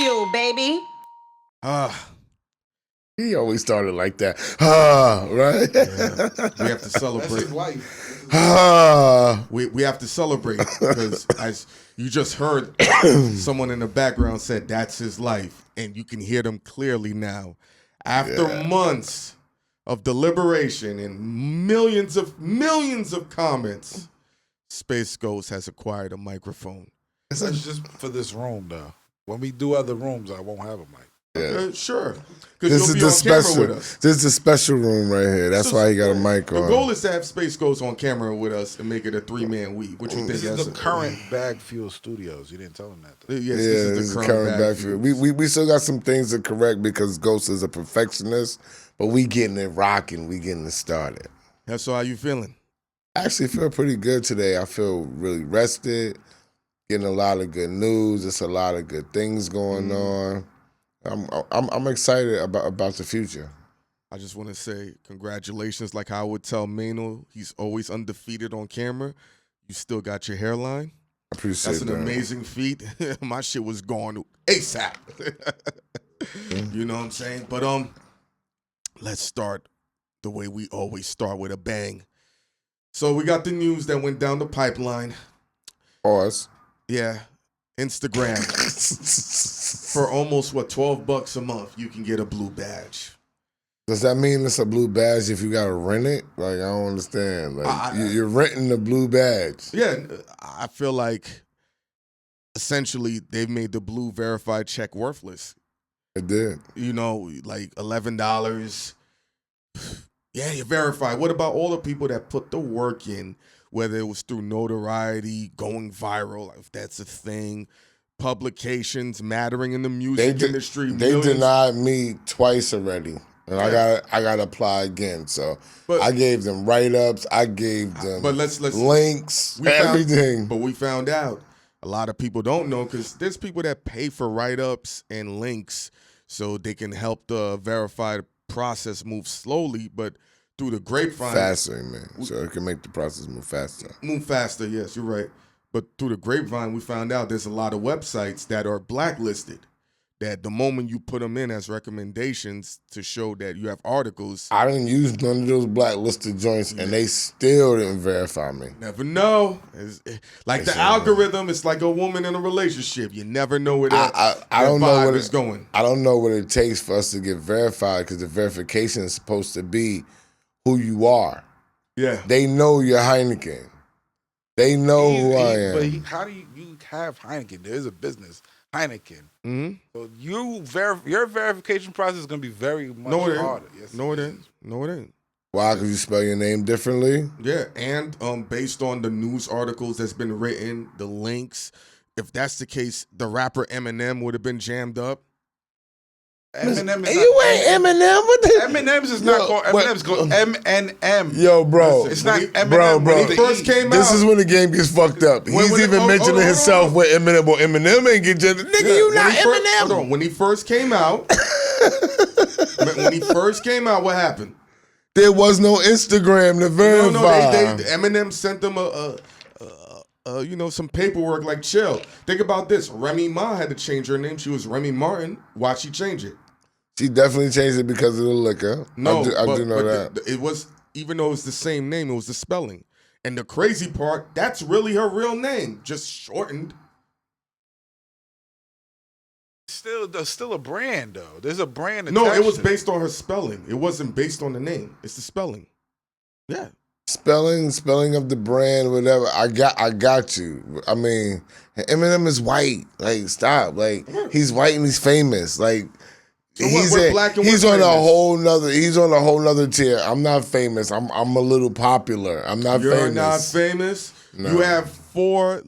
Bagfuel, baby. He always started like that. Right? Yeah. We have to That's celebrate. his life. We have to celebrate because as you just heard, someone in the background said that's his life, and you can hear them clearly now. After months of deliberation and millions of comments, Space Ghost has acquired a microphone. That's just for this room, though. When we do other rooms, I won't have a mic. Sure. This is the special. This is the special room right here. That's why he got a mic on. The goal is to have Space Ghost on camera with us and make it a 3-man week. What you think? This is the current Bagfuel Studios. You didn't tell him that, though. Yes, this is the current Bagfuel. We still got some things to correct because Ghost is a perfectionist, but we getting it rocking. We getting it started. That's how you feeling? I actually feel pretty good today. I feel really rested. Getting a lot of good news. There's a lot of good things going on. I'm excited about the future. I just want to say congratulations. Like how I would tell Mano, he's always undefeated on camera. You still got your hairline. I appreciate that. That's an amazing feat. My shit was gone ASAP. You know what I'm saying? But let's start the way we always start, with a bang. So we got the news that went down the pipeline. Pause. Yeah. Instagram. For almost, $12 a month, you can get a blue badge. Does that mean it's a blue badge if you got to rent it? Like, I don't understand. Like, you're renting the blue badge. Yeah, I feel like essentially they've made the blue verified check worthless. It did. You know, like $11. Yeah, you're verified. What about all the people that put the work in, whether it was through notoriety, going viral, if that's a thing, publications mattering in the music industry? They denied me twice already. And I got to apply again. So I gave them write-ups. I gave them links, everything. But we found out a lot of people don't know, because there's people that pay for write-ups and links so they can help the verified process move slowly, but through the grapevine. Faster, man. So it can make the process move faster. Move faster, yes, you're right. But through the grapevine, we found out there's a lot of websites that are blacklisted, that the moment you put them in as recommendations to show that you have articles. I didn't use none of those blacklisted joints, and they still didn't verify me. Never know. Like the algorithm, it's like a woman in a relationship. You never know where that vibe is going. I don't know what it takes for us to get verified, because the verification is supposed to be who you are. Yeah. They know you're Heineken. They know who I am. But how do you have Heineken? There is a business, Heineken. Mm-hmm. So your verification process is going to be very much harder. Yes, No, it ain't. No, it ain't. Why? Because you spell your name differently? Yeah, and based on the news articles that's been written, the links, if that's the case, the rapper Eminem would have been jammed up. Eminem is you ain't Eminem. What the? Eminem's is not called Eminem's called MNM. Yo, bro. It's not Eminem. Bro. When he first came out. This is when the game gets fucked up. He's even mentioning himself with Eminem. Well, Eminem ain't get jammed. Nigga, you not Eminem. Hold on. When he first came out, what happened? There was no Instagram to verify. No, Eminem sent them some paperwork, like, chill. Think about this. Remy Ma had to change her name. She was Remy Martin. Why'd she change it? She definitely changed it because of the liquor. No, I do know that. It was, even though it was the same name, it was the spelling. And the crazy part, that's really her real name, just shortened. There's still a brand, though. There's a brand. No, it was based on her spelling. It wasn't based on the name. It's the spelling. Yeah. Spelling of the brand, whatever. I got you. I mean, Eminem is white. Like, stop. Like, he's white and he's famous. Like, so he's on a whole nother tier. I'm not famous. I'm a little popular. I'm not famous. You're not famous? No. You have 4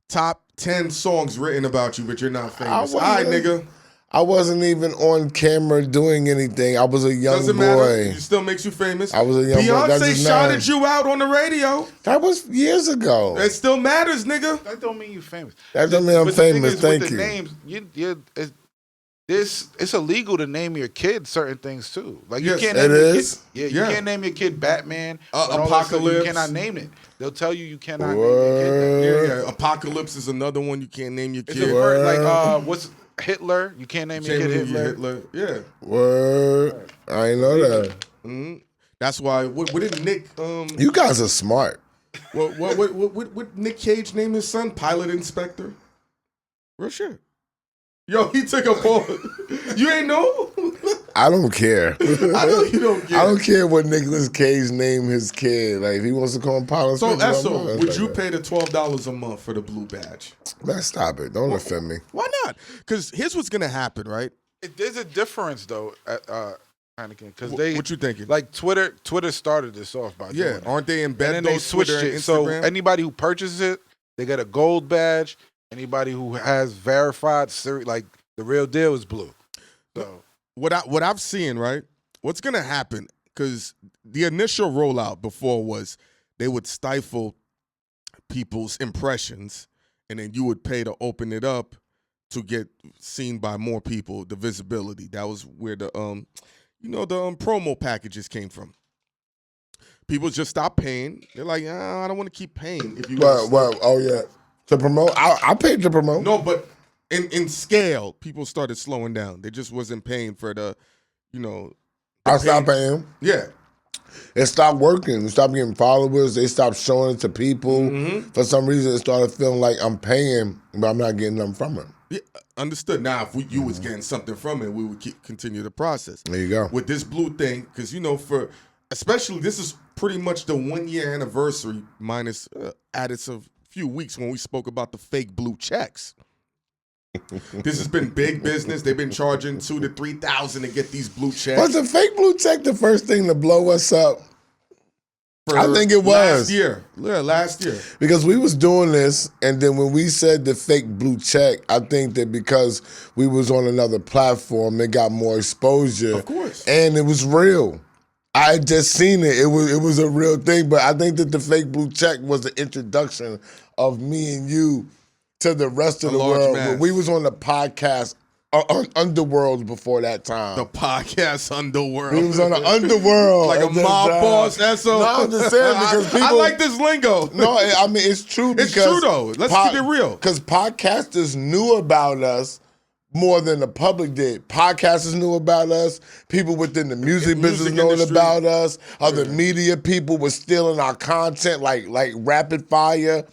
top 10 songs written about you, but you're not famous. All right, nigga. I wasn't even on camera doing anything. I was a young Doesn't boy. Matter. It still makes you famous. I was a young boy. Beyonce shouted you out on the radio. That was years ago. It still matters, nigga. That don't mean you famous. That don't mean I'm famous. Thank you. Names, it's illegal to name your kid certain things too. Like Yes, you can't it name your is. kid. Yeah, you can't name your kid Batman. when all of a sudden Apocalypse. You cannot name it. They'll tell you cannot name your kid that. Yeah. Apocalypse is another one you can't name your It's kid. a word like what's Hitler? You can't name your kid Hitler. Yeah. Word. I ain't know that. Mm-hmm. That's why. What did Nick? You guys are smart. What Nick Cage named his son? Pilot Inspector. Real shit. Yo, he took a pause. You ain't know? I don't care. I know you don't care. I don't care what Nicolas Cage named his kid. Like, if he wants to call him Pilot So, Inspector, Esso, would you pay the $12 a month for the blue badge? Man, stop it. Don't offend me. Why not? Because here's what's gonna happen, right? There's a difference though, Heineken, because What you thinking? like Twitter started this off by doing it. Aren't they embedded? And then they switched it. So anybody who purchases it, they get a gold badge. Anybody who has verified, like the real deal, is blue. So what I've seen, right? What's gonna happen? Because the initial rollout before was they would stifle people's impressions, and then you would pay to open it up to get seen by more people. The visibility. That was where the promo packages came from. People just stopped paying. They're like, I don't want to keep paying. If you Oh yeah, to promote. I paid to promote. No, but in scale, people started slowing down. They just wasn't paying for the I stopped paying. Yeah. It stopped working. We stopped getting followers. They stopped showing it to people. Mm-hmm. For some reason, it started feeling like I'm paying, but I'm not getting nothing from it. Yeah, understood. Now, if you was getting something from it, we would continue the process. There you go. With this blue thing, because especially this is pretty much the 1 year anniversary, minus added a few weeks when we spoke about the fake blue checks. This has been big business. They've been charging $2,000 to $3,000 to get these blue checks. Was the fake blue check the first thing to blow us up? I think it was. Last year. Yeah, last year. Because we was doing this, and then when we said the fake blue check, I think that because we was on another platform, it got more exposure. Of course. And it was real. I had just seen it. It was a real thing, but I think that the fake blue check was the introduction of me and you to the rest of the world. When we was on the podcast Underworld before that time. The podcast Underworld. We was on the Underworld. Like a mob boss. That's so. No, I'm just saying because people. I like this lingo. No, I mean it's true. It's true though. Let's keep it real. Because podcasters knew about us more than the public did. Podcasters knew about us. People within the music business knowing about us. Other media people were stealing our content like rapid fire.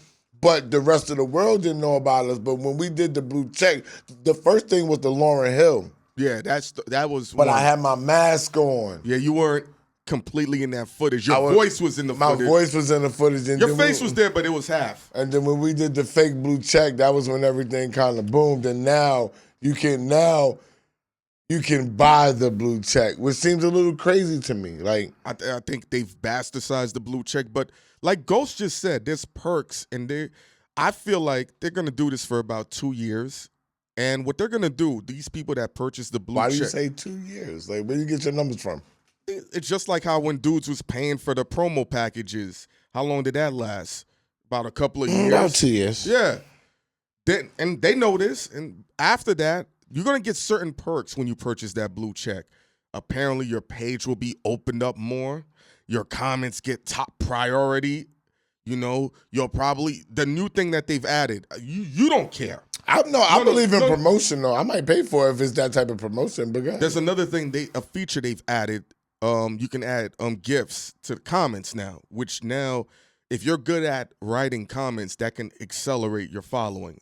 But the rest of the world didn't know about us. But when we did the blue check, the first thing was the Lauryn Hill. Yeah, that was. But I had my mask on. Yeah, you weren't completely in that footage. Your voice was in the footage. My voice was in the footage. And your face was there, but it was half. And then when we did the fake blue check, that was when everything kind of boomed. And now you can buy the blue check, which seems a little crazy to me. Like I think they've bastardized the blue check, but like Ghost just said, there's perks, and I feel like they're gonna do this for about 2 years. And what they're gonna do, these people that purchase the blue check. Why do you say 2 years? Like, where do you get your numbers from? It's just like how when dudes was paying for the promo packages. How long did that last? About a couple of years. About 2 years. Yeah. And they know this, and after that, you're gonna get certain perks when you purchase that blue check. Apparently, your page will be opened up more. Your comments get top priority. You'll probably the new thing that they've added. You don't care. I believe in promotion though. I might pay for it if it's that type of promotion. But there's another thing a feature they've added. You can add gifts to the comments now, which now if you're good at writing comments, that can accelerate your following.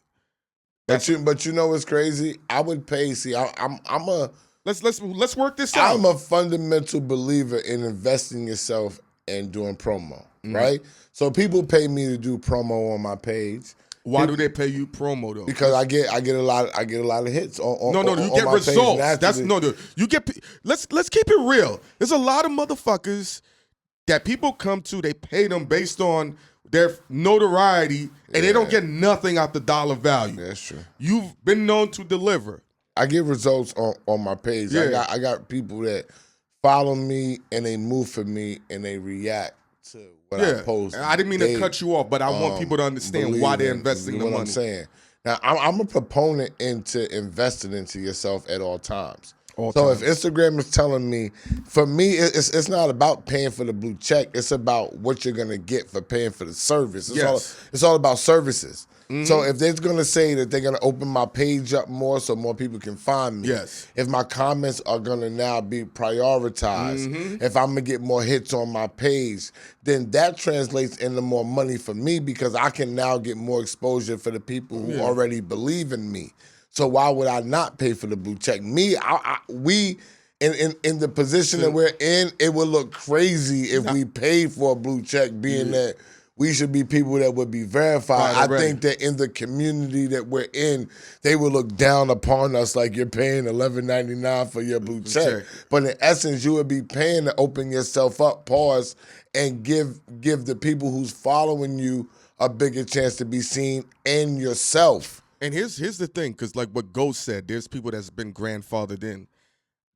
But you know what's crazy? I would pay. See, I'm a. Let's work this out. I'm a fundamental believer in investing yourself and doing promo, right? So people pay me to do promo on my page. Why do they pay you promo though? Because I get a lot of hits on. No, you get results. You get. Let's keep it real. There's a lot of motherfuckers that people come to. They pay them based on their notoriety, and they don't get nothing out the dollar value. That's true. You've been known to deliver. I get results on my page. Yeah. I got people that follow me and they move for me and they react to what I post. I didn't mean to cut you off, but I want people to understand why they're investing the money. What I'm saying. Now, I'm a proponent into investing into yourself at all times. If Instagram is telling me, for me, it's not about paying for the blue check. It's about what you're gonna get for paying for the service. It's all about services. So if they're gonna say that they're gonna open my page up more so more people can find me, if my comments are gonna now be prioritized, if I'm gonna get more hits on my page, then that translates into more money for me because I can now get more exposure for the people who already believe in me. So why would I not pay for the blue check? We in the position that we're in, it would look crazy if we paid for a blue check, being that we should be people that would be verified. I think that in the community that we're in, they would look down upon us like you're paying $11.99 for your blue check. But in essence, you would be paying to open yourself up, pause, and give the people who's following you a bigger chance to be seen and yourself. And here's the thing, because like what Ghost said, there's people that's been grandfathered in.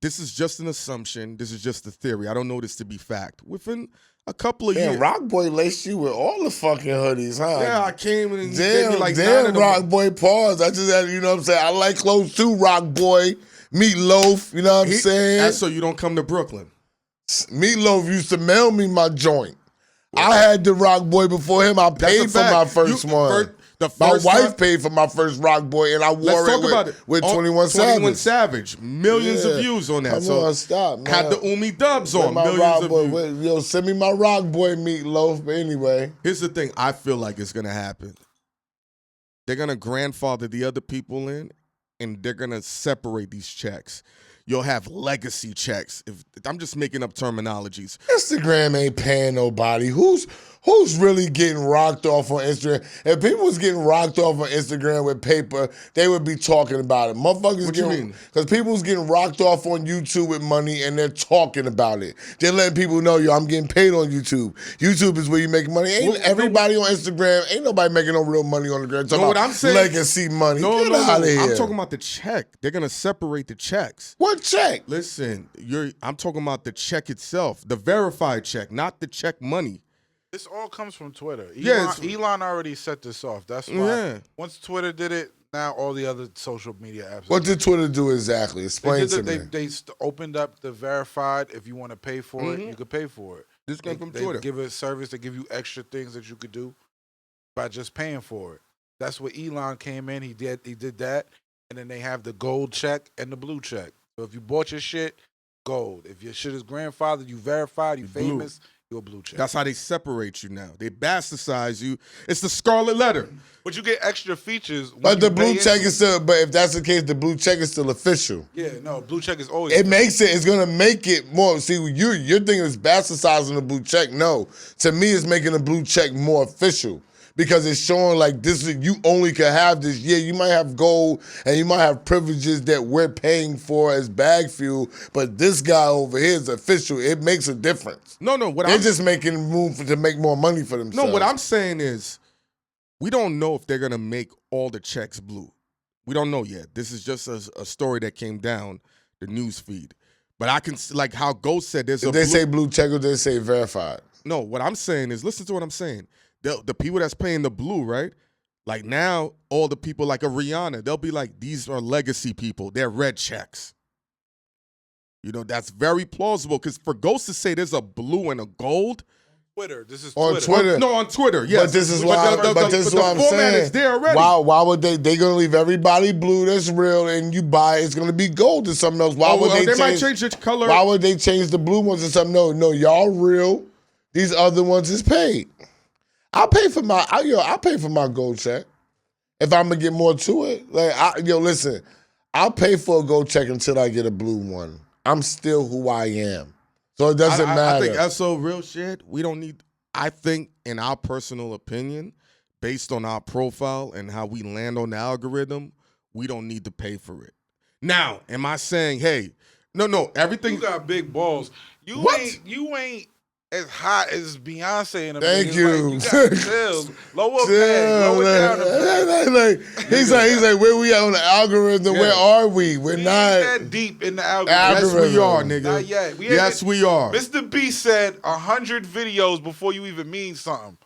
This is just an assumption. This is just a theory. I don't know this to be fact. Within a couple of years. Rock Boy laced you with all the fucking hoodies, huh? Yeah, I came in and gave me like damn, Rock Boy, pause. I just had, you know what I'm saying? I like clothes too, Rock Boy. Meatloaf, you know what I'm saying? That's so you don't come to Brooklyn. Meatloaf used to mail me my joint. I had the Rock Boy before him. I paid for my first one. My wife paid for my first Rock Boy, and I wore it with 21 Savage. 21 Savage. Millions of views on that. Come on, stop, man. Had the Umi Dubs on. Millions of views. Yo, send me my Rock Boy, Meatloaf. But anyway. Here's the thing. I feel like it's going to happen. They're going to grandfather the other people in, and they're going to separate these checks. You'll have legacy checks. If I'm just making up terminologies. Instagram ain't paying nobody. Who's really getting rocked off on Instagram? If people was getting rocked off on Instagram with paper, they would be talking about it. Motherfuckers What you mean? Because people was getting rocked off on YouTube with money and they're talking about it. They're letting people know, yo, I'm getting paid on YouTube. YouTube is where you make money. Ain't everybody on Instagram, ain't nobody making no real money on the ground. What I'm saying? Legacy money. Get out of here. I'm talking about the check. They're going to separate the checks. What check? Listen, I'm talking about the check itself, the verified check, not the check money. This all comes from Twitter. Elon already set this off. That's why once Twitter did it, now all the other social media apps. What did Twitter do exactly? Explain to me. They opened up the verified. If you want to pay for it, you could pay for it. This came from Twitter. They give a service. They give you extra things that you could do by just paying for it. That's what Elon came in. He did that, and then they have the gold check and the blue check. So if you bought your shit, gold. If your shit is grandfathered, you verified, you famous, you're a blue check. That's how they separate you now. They bastardize you. It's the scarlet letter. But you get extra features. But the blue check is still, but if that's the case, the blue check is still official. Yeah, no, blue check is always. It makes it, it's going to make it more. See, your thing is bastardizing the blue check. No. To me, it's making the blue check more official. Because it's showing like this is, you only can have this. Yeah, you might have gold and you might have privileges that we're paying for as Bagfuel, but this guy over here is official. It makes a difference. No, they're just making room to make more money for themselves. No, what I'm saying is we don't know if they're gonna make all the checks blue. We don't know yet. This is just a story that came down the news feed. But I can like how Ghost said there's they say blue check or they say verified. No, what I'm saying is listen to what I'm saying. The people that's paying the blue, right? Like now, all the people like a Rihanna, they'll be like, these are legacy people. They're red checks. You know, that's very plausible because for Ghost to say there's a blue and a gold. This is on Twitter. No, on Twitter, yes. But this is why, this is what I'm saying. Is there already. Why would they going to leave everybody blue that's real and you buy it's going to be gold or something else? Why would they might change the color. Why would they change the blue ones or something? No, y'all real. These other ones is paid. I'll pay for my gold check if I'm gonna get more to it. Listen, I'll pay for a gold check until I get a blue one. I'm still who I am, so it doesn't matter. I think that's so real shit. We don't need. I think, in our personal opinion, based on our profile and how we land on the algorithm, we don't need to pay for it. Now, am I saying, hey, no, everything? You got big balls. You ain't as hot as Beyonce in a Thank you. Like, you got chill. Lower down. He's like, where we at on the algorithm? Yeah. Where are we? We're not that deep in the algorithm. Yes, we are, nigga. Not yet. Yes, we are. Mr. B said 100 videos before you even mean something.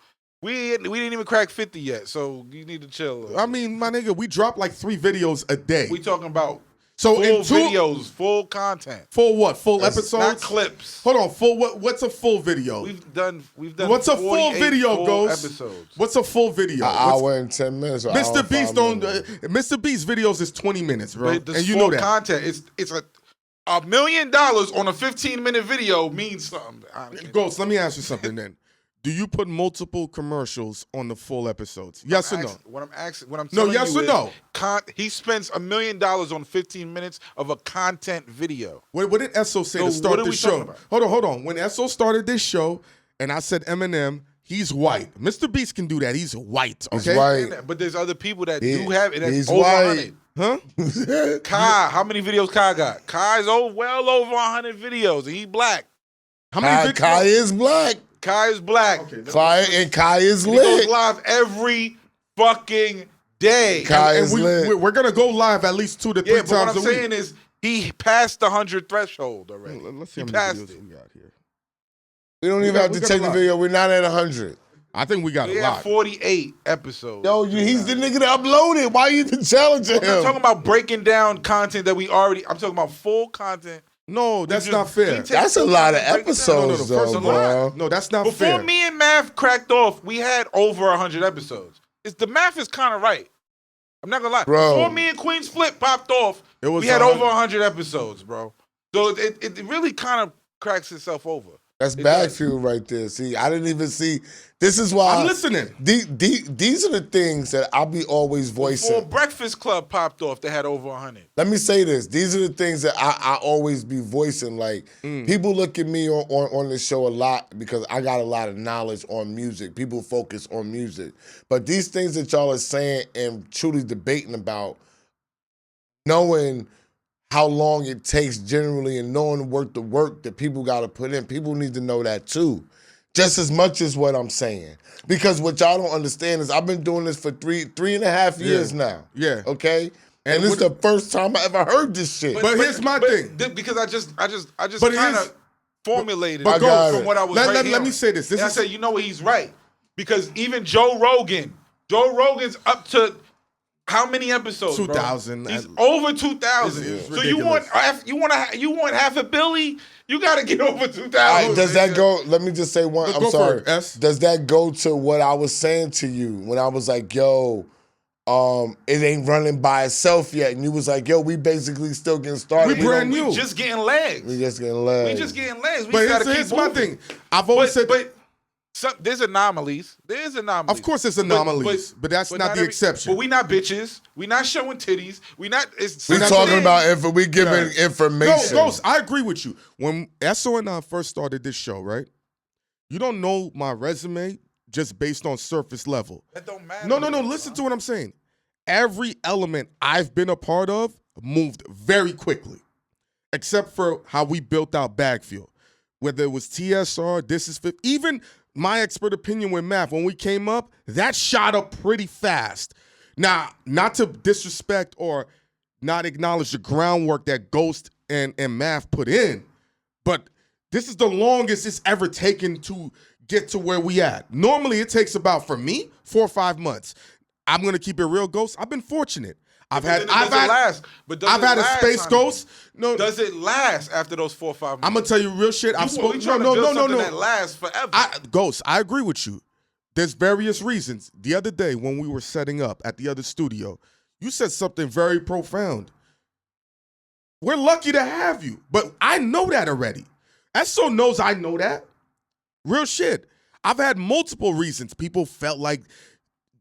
We didn't even crack 50 yet, so you need to chill. I mean, my nigga, we drop like 3 videos a day. We talking about so full in videos, full content. Full what? Full episodes? Not clips. Hold on. Full what's a full video? We've done. What's a full video, full Ghost? episodes. What's a full video? An hour and 10 minutes. Mr. Beast Mr. Beast videos is 20 minutes, bro. But And you know that. Content. It's $1 million on a 15-minute video means something. Ghost, let me ask you something then. Do you put multiple commercials on the full episodes? Yes or no? What I'm telling yes you or is, no? He spends $1 million on 15 minutes of a content video. What did Esso say to start the show? Hold on. When Esso started this show, and I said Eminem, he's white. Mr. Beast can do that. He's white. Okay. He's white. But there's other people that do have it. He's over white. 100. Huh? Kai, how many videos Kai got? Kai's well over 100 videos, and he black. How many videos? Kai is black. Kai is black. Okay, Kai is He goes lit. live every fucking day. Kai is lit. We're gonna go live at least 2 to 3 times a week. But what I'm saying is he passed the 100 threshold already. Let's see he how many passed videos it. we got here. We don't even have to take the video. We're not at 100. I think we got We a have lot. 48 episodes. Yo, he's the nigga that uploaded. Why you even challenging I'm not him? talking about breaking down content that we already. I'm talking about full content. No, that's not fair. That's a lot of episodes, First though, of all, bro. no, that's not fair. Before me and Math cracked off, we had over 100 episodes. The math is kind of right. I'm not gonna lie. Bro. Before me and Queen's Flip popped off, we had over 100 episodes, bro. So it really kind of cracks itself over. That's Bagfuel right there. See, I didn't even see. This is why I'm listening. These are the things that I'll be always voicing. Before Breakfast Club popped off, they had over 100. Let me say this. These are the things that I always be voicing. Like, people look at me on this show a lot because I got a lot of knowledge on music. People focus on music. But these things that y'all are saying and truly debating about, knowing how long it takes generally and knowing the work that people got to put in, people need to know that too. Just as much as what I'm saying. Because what y'all don't understand is I've been doing this for three and a half years now. Yeah. Okay? And this is the first time I ever heard this shit. But here's my thing. Because I just kind of formulated I it got from it. what I was Let me say this. And I said, you know what, he's right. Because even Joe Rogan's up to how many episodes? 2,000. He's over 2,000. It's So you want half a Billy? You got to get over 2,000. All right, does that go? Let me just say one. I'm Go sorry. for it, S. Does that go to what I was saying to you when I was like, "Yo, it ain't running by itself yet," and you was like, "Yo, we basically still getting started. We brand new. We just getting legs. We just getting legs. We just getting legs. We But got to keep here's my moving. thing. I've always said. There's anomalies. There's anomalies. Of course, there's anomalies, but that's not the exception. But we not bitches. We not showing titties. We not. We talking about we giving information. Ghost, I agree with you. When Esso and I first started this show, right? You don't know my resume just based on surface level. That don't matter. No. Listen to what I'm saying. Every element I've been a part of moved very quickly, except for how we built out Bagfuel. Whether it was TSR, This Is Fit, even my expert opinion with Math, when we came up, that shot up pretty fast. Now, not to disrespect or not acknowledge the groundwork that Ghost and Math put in, but this is the longest it's ever taken to get to where we at. Normally, it takes about, for me, 4 or 5 months. I'm gonna keep it real, Ghost. I've been fortunate. I've had a space Ghost. No, does it last after those 4 or 5 months? I'm gonna tell you real shit. I've spoken. No. That lasts forever. Ghost, I agree with you. There's various reasons. The other day when we were setting up at the other studio, you said something very profound. We're lucky to have you, but I know that already. Esso knows I know that. Real shit. I've had multiple reasons. People felt like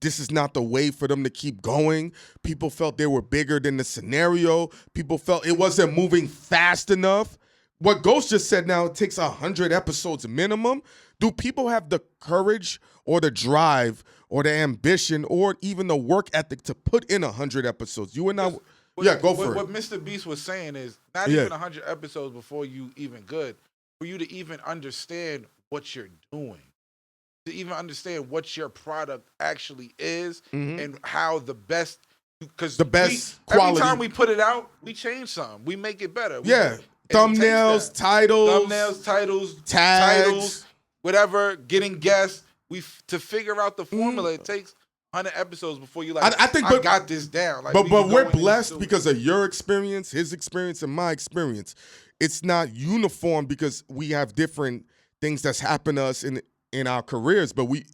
this is not the way for them to keep going. People felt they were bigger than the scenario. People felt it wasn't moving fast enough. What Ghost just said now, it takes 100 episodes minimum. Do people have the courage or the drive or the ambition or even the work ethic to put in 100 episodes? You and I, go for it. What Mr. Beast was saying is not even 100 episodes before you even good, for you to even understand what you're doing. To even understand what your product actually is and how the best, because quality. Every time we put it out, we change something. We make it better. Thumbnails, titles, tags, whatever. whatever. Getting guests, to figure out the formula, it takes 100 episodes before you like. I think, I got this down. Like, but we're going blessed into it. because of your experience, his experience, and my experience. It's not uniform because we have different things that's happened to us in our careers, but we,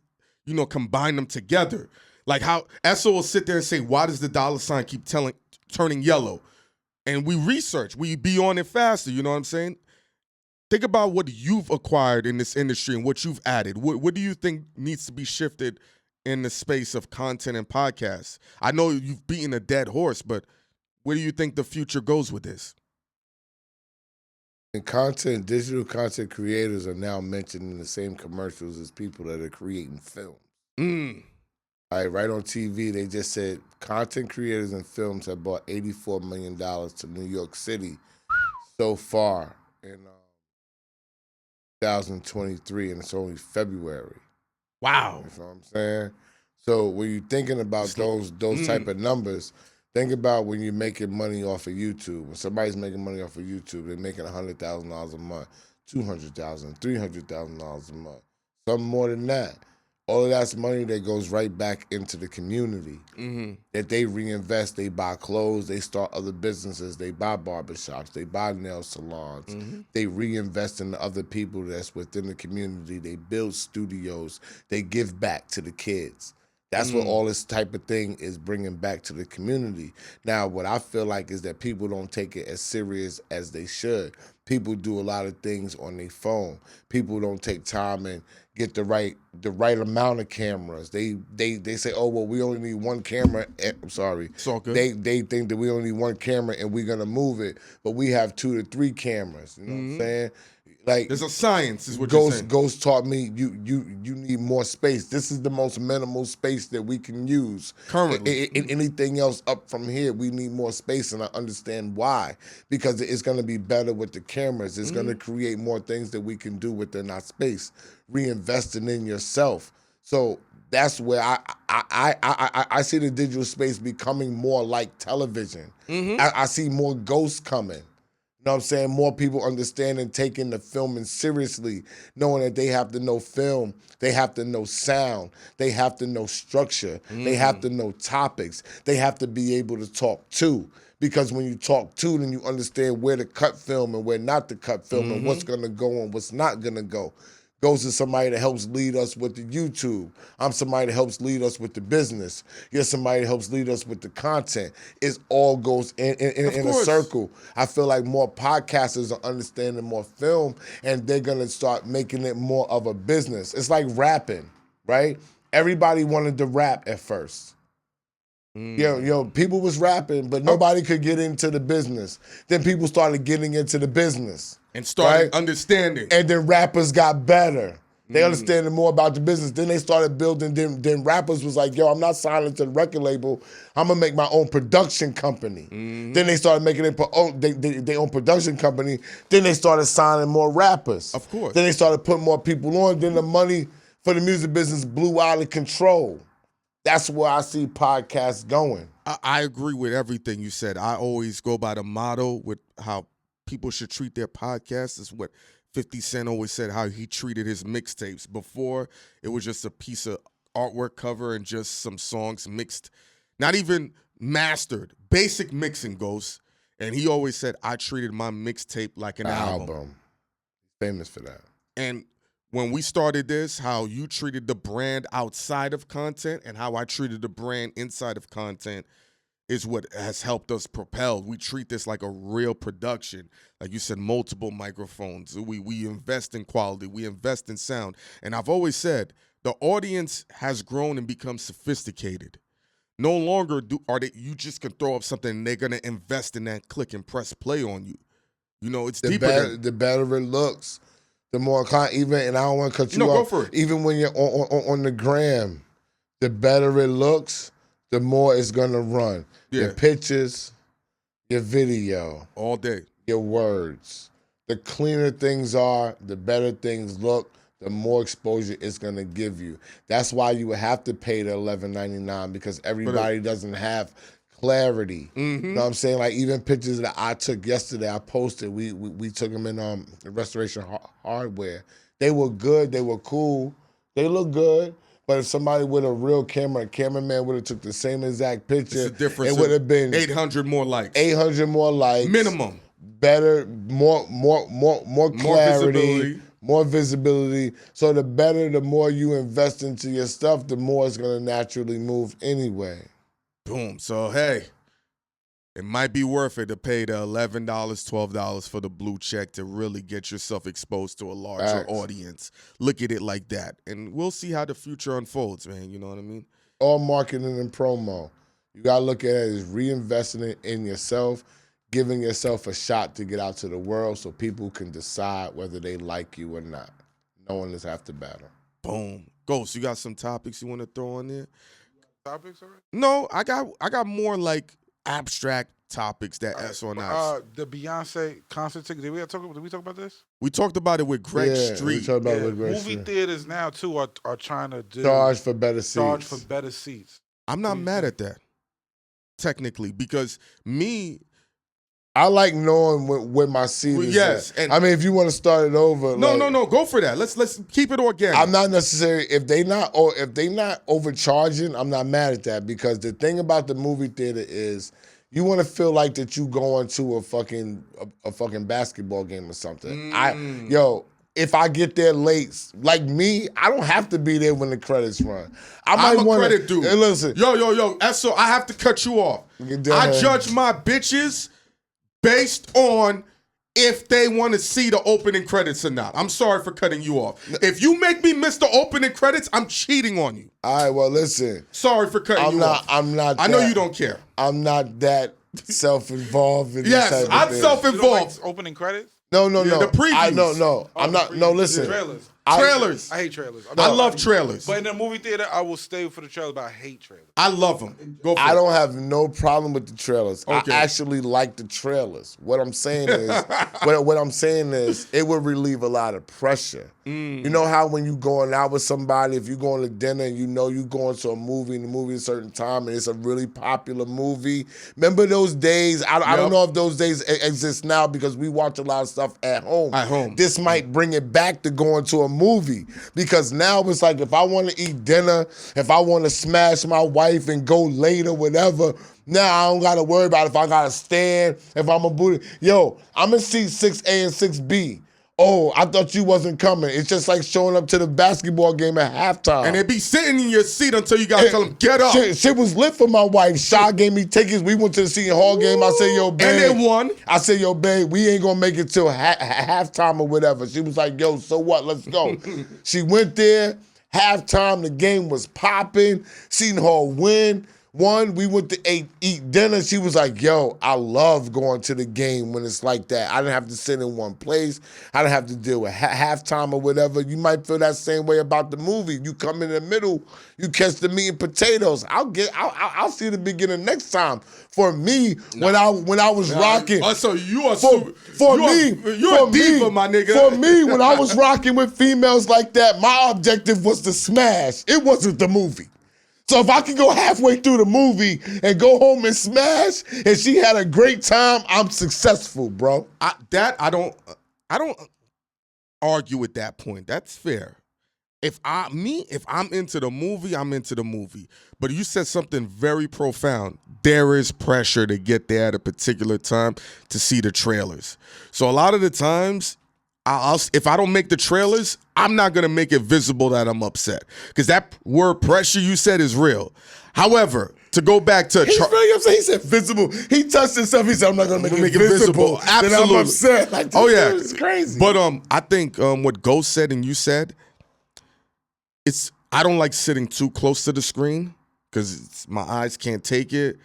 combine them together. Like how Esso will sit there and say, "Why does the dollar sign keep turning yellow?" And we research, we be on it faster. You know what I'm saying? Think about what you've acquired in this industry and what you've added. What do you think needs to be shifted in the space of content and podcasts? I know you've beaten a dead horse, but where do you think the future goes with this? And digital content creators are now mentioned in the same commercials as people that are creating films. Right on TV, they just said content creators and films have bought $84 million to New York City so far in 2023, and it's only February. Wow. You know what I'm saying? So when you're thinking about those type of numbers, think about when you're making money off of YouTube. When somebody's making money off of YouTube, they're making $100,000 a month, $200,000, $300,000 a month, something more than that. All of that's money that goes right back into the community that they reinvest. They buy clothes, they start other businesses, they buy barbershops, they buy nail salons, they reinvest in the other people that's within the community. They build studios, they give back to the kids. That's what all this type of thing is bringing back to the community. Now, what I feel like is that people don't take it as serious as they should. People do a lot of things on their phone. People don't take time and get the right amount of cameras. They say, oh, well, we only need one camera. I'm sorry. It's all good. They think that we only need one camera and we're gonna move it, but we have 2 to 3 cameras. You know what I'm saying? Like, there's a science, is what you're saying. Ghost taught me you need more space. This is the most minimal space that we can use Currently. Anything else up from here, we need more space, and I understand why. Because it's going to be better with the cameras. It's going to create more things that we can do within our space. Reinvesting in yourself. So that's where I see the digital space becoming more like television. I see more ghosts coming. You know what I'm saying? More people understanding, taking the filming seriously, knowing that they have to know film, they have to know sound, they have to know structure, they have to know topics, they have to be able to talk to. Because when you talk to, then you understand where to cut film and where not to cut film and what's gonna go and what's not gonna go. Goes to somebody that helps lead us with the YouTube. I'm somebody that helps lead us with the business. You're somebody that helps lead us with the content. It all goes in a circle. I feel like more podcasters are understanding more film, and they're gonna start making it more of a business. It's like rapping, right? Everybody wanted to rap at first. People was rapping, but nobody could get into the business. Then people started getting into the business. And started understanding. And then rappers got better. They understanding more about the business. Then they started building, then rappers was like, yo, I'm not signing to the record label. I'm gonna make my own production company. Then they started making their own production company. Then they started signing more rappers. Of course. Then they started putting more people on. Then the money for the music business blew out of control. That's where I see podcasts going. I agree with everything you said. I always go by the motto with how people should treat their podcasts. Is what 50 Cent always said, how he treated his mixtapes. Before, it was just a piece of artwork cover and just some songs mixed, not even mastered, basic mixing goes. And he always said, I treated my mixtape like an album. Famous for that. And when we started this, how you treated the brand outside of content and how I treated the brand inside of content is what has helped us propel. We treat this like a real production. Like you said, multiple microphones. We invest in quality. We invest in sound. And I've always said the audience has grown and become sophisticated. No longer you just can throw up something and they're going to invest in that, click and press play on you. It's deeper. The better it looks, the more even, and I don't want to cut you off. Go for it. Even when you're on the gram, the better it looks, the more it's gonna run. Yeah. Your pictures, your video, all day, your words. The cleaner things are, the better things look, the more exposure it's gonna give you. That's why you would have to pay the $11.99, because everybody doesn't have clarity. You know what I'm saying? Like, even pictures that I took yesterday, I posted. We took them in Restoration Hardware. They were good. They were cool. They look good. But if somebody with a real camera, a cameraman would have took the same exact picture, It's a difference. it would have been 800 more likes. 800 more likes. Minimum. Better, more clarity, visibility. more visibility. So the better, the more you invest into your stuff, the more it's going to naturally move anyway. Boom. So, hey, it might be worth it to pay the $11, $12 for the blue check to really get yourself exposed to a larger Facts. audience. Look at it like that. And we'll see how the future unfolds, man. You know what I mean? All marketing and promo. You got to look at it as reinvesting it in yourself, giving yourself a shot to get out to the world so people can decide whether they like you or not. No one is half the battle. Boom. Ghost, you got some topics you want to throw on there? Topics already? No, I got more like abstract topics that S on us. The Beyonce concert ticket. Did we talk about this? We talked about it with Greg Street. We talked about it with Greg Movie Street. theaters now too are trying to Charge for better seats. Charge for better seats. I'm not mad at that, technically, because I like knowing where my seat is. Yes, at. I mean, if you want to start it over, no, go for that. Let's keep it organic. I'm not necessarily if they not overcharging. I'm not mad at that because the thing about the movie theater is you want to feel like that you going to a fucking basketball game or something. If I get there late, like me, I don't have to be there when the credits run. I'm a credit dude. Hey, listen, yo, Esso, I have to cut you off. I judge my bitches based on if they want to see the opening credits or not. I'm sorry for cutting you off. If you make me miss the opening credits, I'm cheating on you. All right, well, listen. Sorry for cutting you off. I know you don't care. I'm not that self-involved in yes, this type I'm of thing. self-involved. Opening credits? No. The previews. I'm not. No, listen. Trailers. Trailers. I hate trailers. I love trailers. But in the movie theater, I will stay for the trailers, but I hate trailers. I love them. Go for I it. don't have no problem with the trailers. Okay. I actually like the trailers. What I'm saying is, it would relieve a lot of pressure. You know how when you going out with somebody, if you're going to dinner and you know you're going to a movie and the movie at a certain time and it's a really popular movie. Remember those days? I don't know if those days exist now because we watch a lot of stuff at home. This might bring it back to going to a movie because now it's like if I want to eat dinner, if I want to smash my wife and go late or whatever, now I don't got to worry about if I got to stand, if I'm a booty. Yo, I'm in seat 6A and 6B. Oh, I thought you wasn't coming. It's just like showing up to the basketball game at halftime. And they be sitting in your seat until you got to tell them, get up. Shit was lit for my wife. Shaw gave me tickets. We went to the Seton Hall game. I said, yo, babe. And they won. I said, yo, babe, we ain't going to make it till halftime or whatever. She was like, yo, so what? Let's go. She went there. Halftime, the game was popping. Seton Hall won. We went to eat dinner. She was like, yo, I love going to the game when it's like that. I didn't have to sit in one place. I didn't have to deal with halftime or whatever. You might feel that same way about the movie. You come in the middle, you catch the meat and potatoes. I'll see the beginning next time. For me, when I was rocking. So you are you're a diva, my nigga. For me, when I was rocking with females like that, my objective was to smash. It wasn't the movie. So if I could go halfway through the movie and go home and smash, and she had a great time, I'm successful, bro. I don't argue with that point. That's fair. If I'm into the movie, I'm into the movie. But you said something very profound. There is pressure to get there at a particular time to see the trailers. So a lot of the times, if I don't make the trailers, I'm not going to make it visible that I'm upset. Because that word pressure you said is real. However, to go back to... He's really upset. He said visible. He touched himself. He said, I'm not going to make it visible. Absolutely. Then I'm upset. Like, oh, yeah. It's crazy. But I think what Ghost said and you said, I don't like sitting too close to the screen because my eyes can't take it.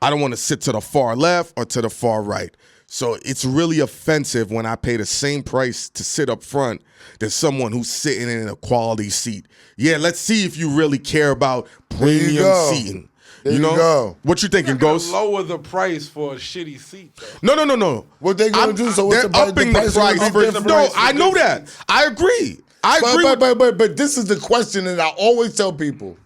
I don't want to sit to the far left or to the far right. So it's really offensive when I pay the same price to sit up front than someone who's sitting in a quality seat. Yeah, let's see if you really care about premium seating. There you go. What you thinking, Ghost? Lower the price for a shitty seat, though. No. What they gonna do? So what's they're upping the price. No, I know that. I agree. But this is the question that I always tell people.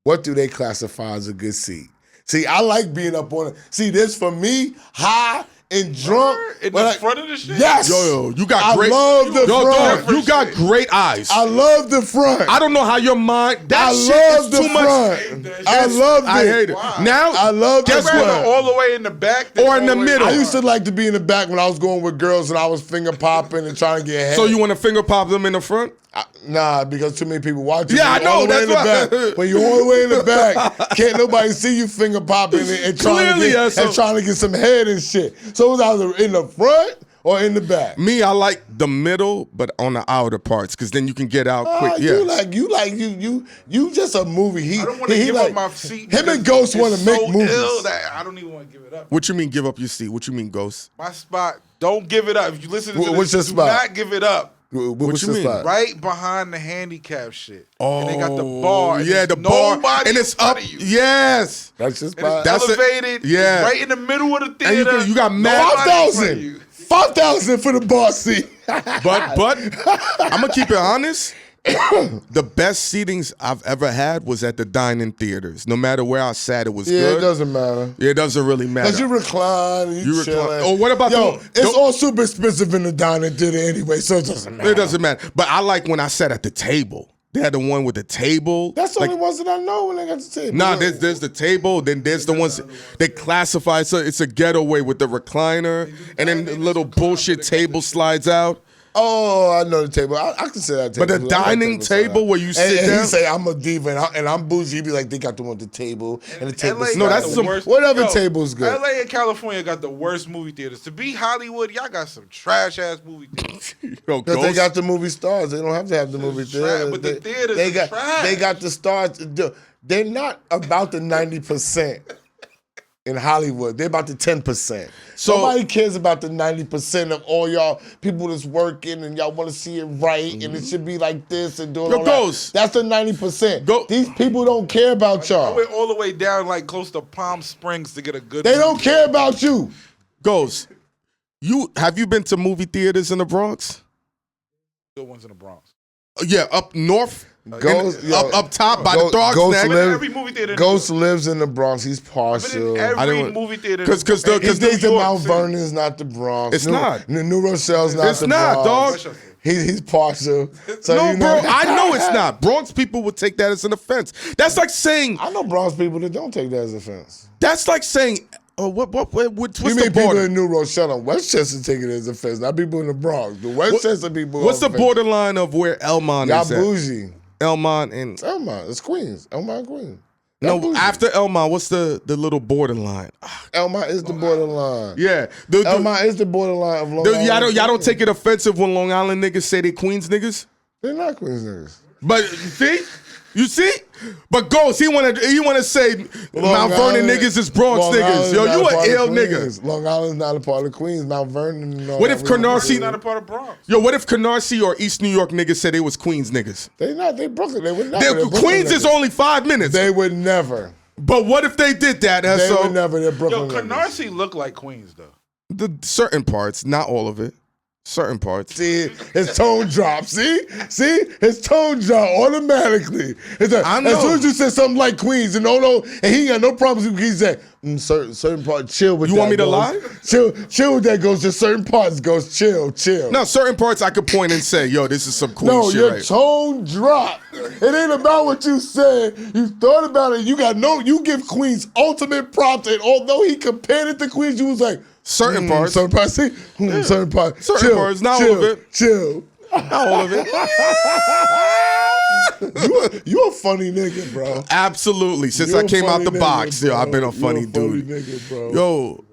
What do they classify as a good seat? See, I like being up on it. See, this for me, high and drunk. In but the front of the shit? Yes. Yo, you got great. I love the front. You got great eyes. I love the front. I don't know how your mind. That I shit love is the too front. much. I love it. I hate it. Wow. Now I love guess the I'd rather front. all the way in the back than Or in all the way middle. I front. used to like to be in the back when I was going with girls and I was finger popping and trying to get head. So you want to finger pop them in the front? Nah, because too many people watching. Yeah, you I know, all the way in that's the why- back. When you're all the way in the back, can't nobody see you finger popping and trying Clearly, to get, and trying to get some head and shit. So it was either in the front or in the back. Me, I like the middle, but on the outer parts, because then you can get out quick. Yeah. You just a movie. I don't want to give up my seat. Him and because Ghost want it's to make so movies. ill that I don't even want to give it up. What you mean give up your seat? What you mean, Ghost? My spot, don't give it up. If you listen to this, What's your do spot? not give it up. What's you your mean? spot? Right behind the handicap shit. Oh, And they got the bar. and Yeah, there's the bar. nobody And it's in front up. of you. Yes. That's your And spot. it's That's it. elevated. Yeah. It's right in the middle of the And you theater. you got mad. Nobody in front of you. 5,000 for the bar seat. But I'm gonna keep it honest. The best seatings I've ever had was at the dining theaters. No matter where I sat, it was Yeah, good. it doesn't matter. Yeah, it doesn't really matter. Because you recline, and you You recline. chilling. Oh, what about it's all super expensive in the dining theater anyway, so it doesn't matter. It doesn't matter. But I like when I sat at the table. They had the one with the table. That's the like, only ones that I know when they got the table. Nah, there's the table. Then there's the ones they classify. So it's a getaway with the recliner, and then the little bullshit table slides out. Oh, I know the table. I can say that table. But the I know dining table where you sit and down. he say I'm a diva and I'm bougie. He be like, they got the one with the table and the table. LA No, got that's the some- worst. What other Yo, table's good? LA and California got the worst movie theaters. To be Hollywood, y'all got some trash ass movie theaters. Yo, Because they Ghost. got the movie stars. They don't have to have the movie trash, theater. but the theaters they is got trash. They got the stars. They're not about the 90% in Hollywood. They're about the 10%. So- Nobody cares about the 90% of all y'all people that's working and y'all want to see it right and it should be like this and doing Yo, all Ghost. that. That's the 90%. Go- These people don't care about I y'all. went all the way down like close to Palm Springs to get a good They movie. don't care about you. Ghost. Have you been to movie theaters in the Bronx? Good ones in the Bronx. Yeah, up north. Ghost, yo, up top by the Ghost Throgs live- neck. Every movie theater. Ghost lives in the Bronx. He's I've been partial. in I every didn't- movie theater. 'Cause the- He 'cause thinks New that York Mount City. Vernon is not the Bronx. It's not. New Rochelle's not It's the not, Bronx. dog. He's partial. So No, you bro, know, I know it's not. Bronx people would take that as an offense. That's like saying. I know Bronx people that don't take that as offense. That's like saying. Oh, what's You the mean people border? in New Rochelle and Westchester take it as offense, not people in the Bronx. The Westchester people. What's are the offended. borderline of where Elmont Y'all is at? bougie. Elmont and Elmont, it's Queens. Elmont, Queens. Y'all no, bougie. after Elmont, what's the little borderline? Elmont is the borderline. Yeah, Elmont is the borderline of Long Island. y'all don't take it offensive when Long Island niggas say they Queens niggas. They're not Queens niggas. But you see, but Ghost, he wanna say Long Mount Vernon Island- niggas is Bronx Long niggas. Island's Yo, not you a part an of ill Queens. nigga. Long Island's not a part of Queens. Mount Vernon. And all What that, if we don't Canarsie- It's not a part of Bronx. Yo, what if Canarsie or East New York niggas said they was Queens niggas? They not. They Brooklyn. They would never. They're Brooklyn Queens is niggas. only 5 minutes. They would never. But what if they did that? They So would never. They're Yo, Brooklyn. niggas. Canarsie look like Queens though. the certain parts, not all of it. Certain parts. See, his tone drops. See, his tone drop automatically. It's like, I know. as soon as you said something like Queens, and and he ain't got no problems. He said certain part. Chill with You that. want me to Ghost. lie? Chill with that. Goes just certain parts. Goes chill. No, certain parts I could point and say, yo, this is some Queens No, shit. your Right? tone drop. It ain't about what you said. You thought about it. You give Queens ultimate props, and although he compared it to Queens, you was like Certain parts. certain parts, see, certain parts, Certain chill, parts, not all chill, of it. chill. Not all of it. You a funny nigga, bro. Absolutely. Since You I a came out funny the nigga, box, yo, bro. I've been a You funny dude. nigga, bro. Yo,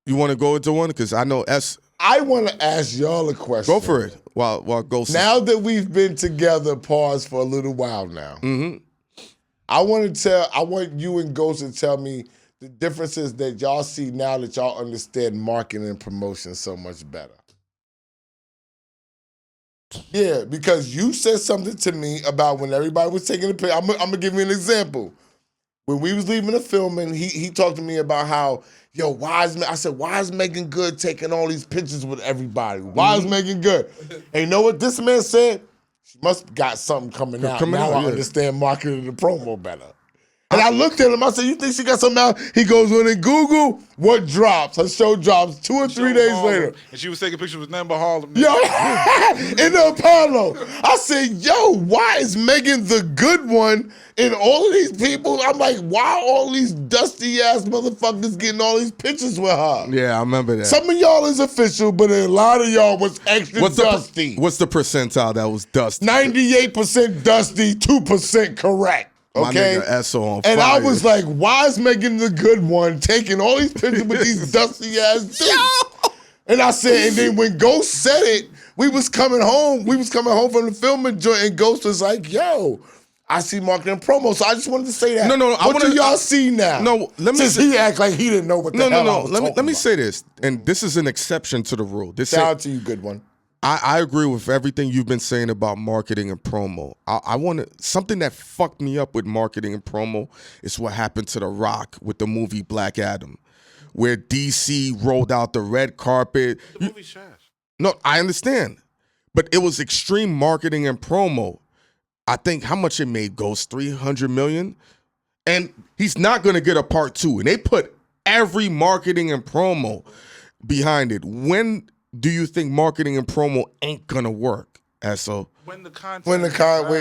you want to go into one? Because I know S. I want to ask y'all a question. Go for it. While Ghost. Now that we've been together, pause for a little while now. Mm-hmm. I want you and Ghost to tell me the differences that y'all see now that y'all understand marketing and promotion so much better. Yeah, because you said something to me about when everybody was taking a picture. I'm gonna give you an example. When we was leaving the filming, he talked to me about how, yo, I said, why is Megan Good taking all these pictures with everybody? Why is Megan Good? And you know what this man said? She must got something coming out. Coming Now out, I yeah. understand marketing and promo better. And I looked at him. I said, "You think she got something out?" He goes, "When in Google, what drops? Her show drops 2 or 3 days later." And she was taking pictures with nothing but Harlem. Yo, in the Apollo. I said, "Yo, why is Megan the good one in all of these people?" I'm like, "Why all these dusty ass motherfuckers getting all these pictures with her?" Yeah, I remember that. Some of y'all is official, but a lot of y'all was extra dusty. What's the percentile that was dusty? 98% dusty, 2% correct. Okay, my nigga Esso on and fire. I was like, "Why is Megan the good one taking all these pictures with these dusty ass dudes?" And I said, and then when Ghost said it, we was coming home from the filming joint, and Ghost was like, "Yo, I see marketing promo." So I just wanted to say that. No, what do y'all see now? No, let me Since he act like he didn't know what the hell I was Let me talking say this, and this is an exception to the rule. Shout out to you, good one. I agree with everything you've been saying about marketing and promo. I want to something that fucked me up with marketing and promo is what happened to The Rock with the movie Black Adam, where DC rolled out the red carpet. The movie's trash. No, I understand, but it was extreme marketing and promo. I think how much it made Ghost, 300 million, and he's not gonna get a part 2. And they put every marketing and promo behind it. When do you think marketing and promo ain't gonna work, Esso? When the content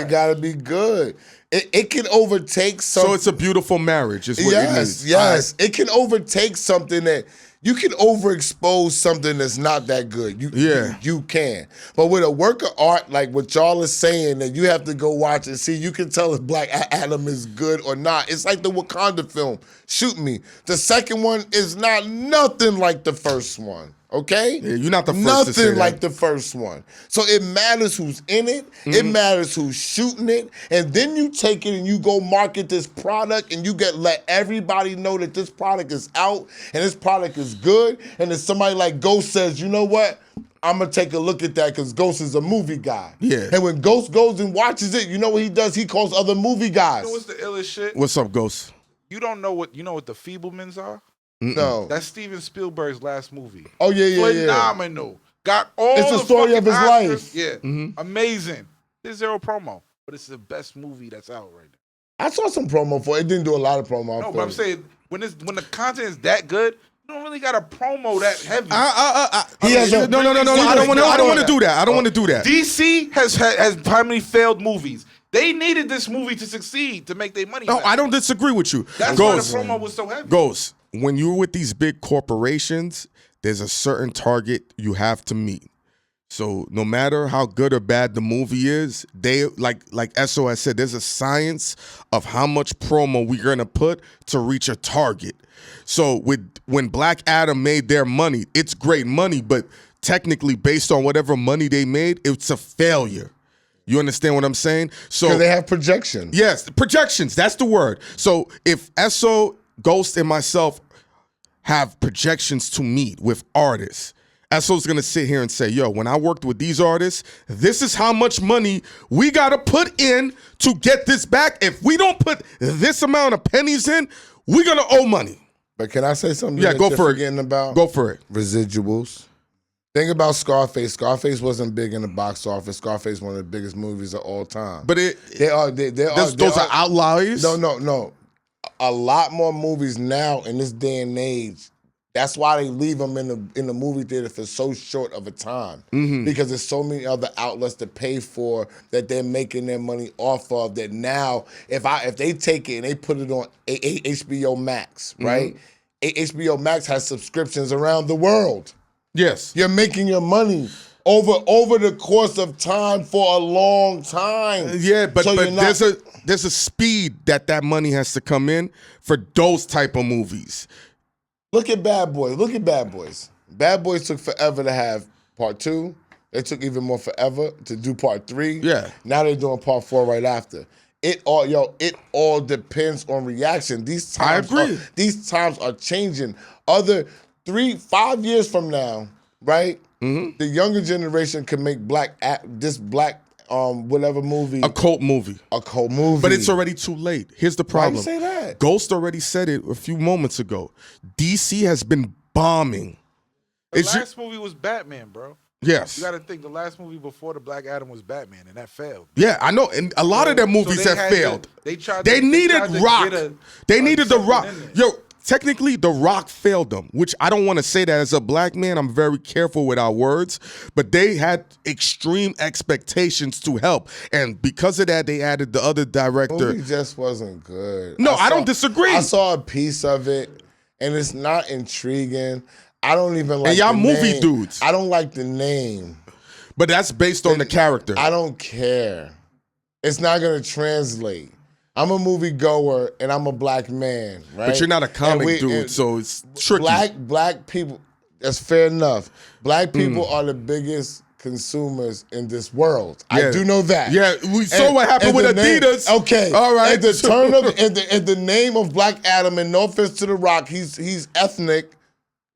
Gotta be good. It can overtake something. So it's a beautiful marriage, is what it is. Yes. It can overtake something that you can overexpose something that's not that good. You can. But with a work of art, like what y'all is saying, that you have to go watch and see, you can tell if Black Adam is good or not. It's like the Wakanda film, Shoot Me. The second one is not nothing like the first one. Okay? Yeah, you're not the first to say that. Nothing like the first one. So it matters who's in it. It matters who's shooting it. And then you take it and you go market this product and you let everybody know that this product is out and this product is good. And then somebody like Ghost says, "You know what? I'm going to take a look at that," because Ghost is a movie guy. Yeah. And when Ghost goes and watches it, you know what he does? He calls other movie guys. You know what's the illest shit? What's up, Ghost? You don't know what the Feeblemans are? No. That's Steven Spielberg's last movie. Oh, yeah. Phenomenal. Got all It's the the story of fucking his Oscars. life. Yeah. Amazing. There's zero promo, but it's the best movie that's out right now. I saw some promo for it. It didn't do a lot of promo. No, but I'm saying when the content is that good, you don't really got to promo that heavy. No. I don't want to do that. I don't want to do that. DC has primarily failed movies. They needed this movie to succeed to make their money. No, back. I don't disagree with you. That's why the promo was so heavy. Ghost, when you're with these big corporations, there's a certain target you have to meet. So no matter how good or bad the movie is, they like Esso has said, there's a science of how much promo we're gonna put to reach a target. So when Black Adam made their money, it's great money, but technically based on whatever money they made, it's a failure. You understand what I'm saying? So because they have projections. Yes, projections. That's the word. So if Esso, Ghost, and myself have projections to meet with artists, Esso's gonna sit here and say, "Yo, when I worked with these artists, this is how much money we gotta put in to get this back. If we don't put this amount of pennies in, we're gonna owe money." But can I say something? Yeah, go for it. Forgetting about Go for it. Residuals. Think about Scarface. Scarface wasn't big in the box office. Scarface one of the biggest movies of all time. But those are outliers. No. A lot more movies now in this day and age. That's why they leave them in the movie theater for so short of a time, because there's so many other outlets to pay for that they're making their money off of. That now, if they take it and they put it on HBO Max, right? HBO Max has subscriptions around the world. Yes, you're making your money over the course of time for a long time. Yeah, but there's a speed that money has to come in for those type of movies. Look at Bad Boys. Bad Boys took forever to have part 2. They took even more forever to do part 3. Yeah. Now they're doing part 4 right after. It all depends on reaction. I agree. These times are changing. 3-5 years from now, right? The younger generation can make whatever movie. A cult movie. But it's already too late. Here's the problem. Why you say that? Ghost already said it a few moments ago. DC has been bombing. The last movie was Batman, bro. Yes. You got to think the last movie before the Black Adam was Batman, and that failed. Yeah, I know, and a lot of their movies have failed. They needed Rock. They needed The Rock. Yo, technically, The Rock failed them, which I don't want to say that as a black man. I'm very careful with our words, but they had extreme expectations to help, and because of that, they added the other director. The movie just wasn't good. No, I don't disagree. I saw a piece of it, and it's not intriguing. I don't even like. And y'all the movie name. dudes. I don't like the name. But that's based on the character. I don't care. It's not gonna translate. I'm a movie goer and I'm a black man, right? But you're not a comic dude, so it's tricky. Black people. That's fair enough. Black people are the biggest consumers in this world. Yeah. I do know that. Yeah, we saw what happened with Adidas. Okay, all right. At the turn of at the name of Black Adam, and no offense to The Rock, he's ethnic.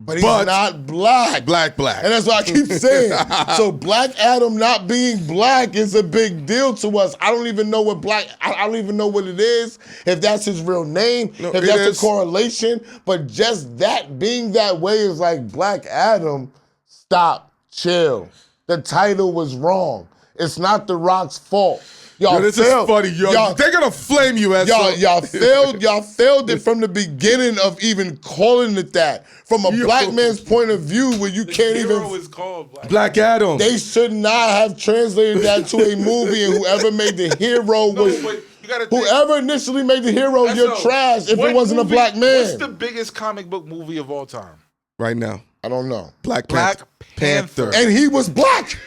But he's not black. Black. And that's what I keep saying. So Black Adam not being black is a big deal to us. I don't even know what I don't even know what it is, if that's his real name, if that's a correlation. But just that being that way is like, Black Adam, stop, chill. The title was wrong. It's not The Rock's fault. Y'all this failed. is funny, yo. They're gonna flame you as y'all failed it from the beginning of even calling it that. From a black man's point of view, where you can't even. The hero is called Black Adam. They should not have translated that to a movie, and whoever made the hero was. Whoever initially made the hero, you're trash if it wasn't a black man. What's the biggest comic book movie of all time? Right now. I don't know. Black Panther. And he was black.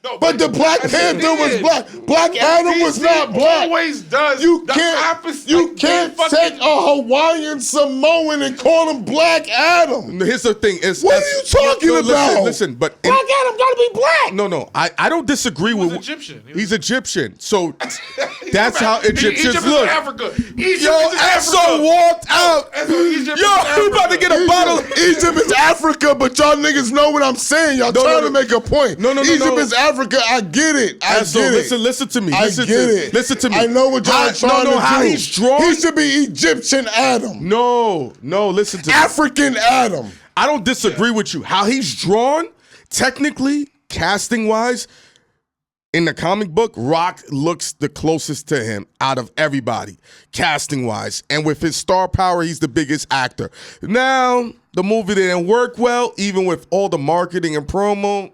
No, but the Black Panther was black. Black Adam was not black. Always does. You can't take a Hawaiian Samoan and call him Black Adam. Here's the thing: what are you talking about? Listen, but Black Adam gotta be black. No, I don't disagree with. Egyptian. He's Egyptian, so that's how Egyptians Egypt look. Is Africa. Yo, Esso walked out. Yo, you about to get a bottle. Egypt is Africa, but y'all niggas know what I'm saying. Y'all trying to make a point. No. Egypt is Africa. I get it. I get it. Listen to me. Listen to me. I know what y'all trying to do. How he's drawn. He should be Egyptian Adam. No. Listen to me. African Adam. I don't disagree with you. How he's drawn, technically, casting wise, in the comic book, Rock looks the closest to him out of everybody, casting wise, and with his star power, he's the biggest actor. Now, the movie didn't work well, even with all the marketing and promo.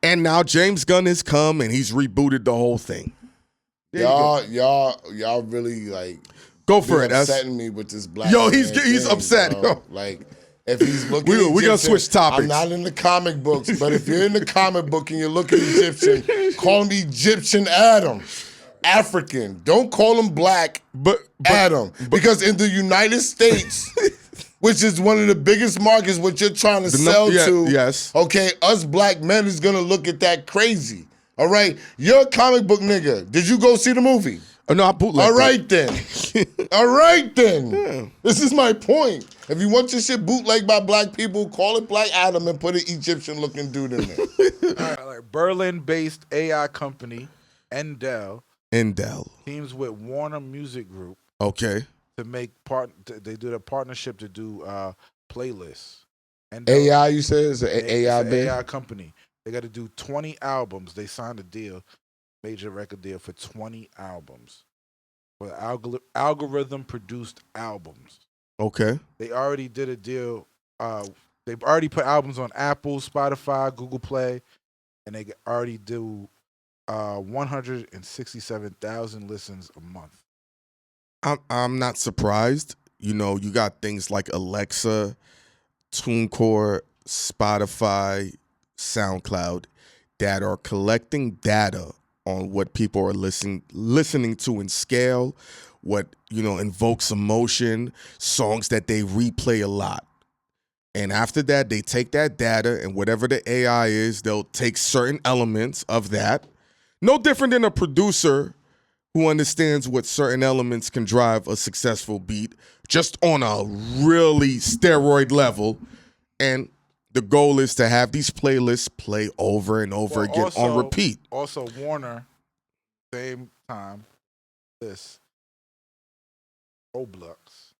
And now James Gunn has come and he's rebooted the whole thing. Y'all really like go for it. Upsetting me with this black. Yo, he's upset. Yo. Like if he's looking, we're gonna switch topics. I'm not in the comic books, but if you're in the comic book and you're looking Egyptian, call him Egyptian Adam. African. Don't call him black, but Adam, because in the United States. Which is one of the biggest markets, what you're trying to sell to. Yes. Okay, us black men is gonna look at that crazy. All right, you're a comic book nigga. Did you go see the movie? No, I bootleg. All right then. All right then. Yeah. This is my point. If you want your shit bootlegged by black people, call it Black Adam and put an Egyptian-looking dude in there. All right, Berlin-based AI company Endel teams with Warner Music Group. Okay. To make they did a partnership to do playlists. And AI, you said it's an AI company. They got to do 20 albums. They signed a deal, major record deal for 20 albums, for algorithm produced albums. Okay. They already did a deal. They've already put albums on Apple, Spotify, Google Play, and they already do 167,000 listens a month. I'm not surprised. You know, you got things like Alexa, TuneCore, Spotify, SoundCloud that are collecting data on what people are listening to in scale, what, invokes emotion, songs that they replay a lot. And after that, they take that data and whatever the AI is, they'll take certain elements of that. No different than a producer who understands what certain elements can drive a successful beat, just on a really steroid level. And the goal is to have these playlists play over and over again on repeat. Also, Warner, same time, Roblox.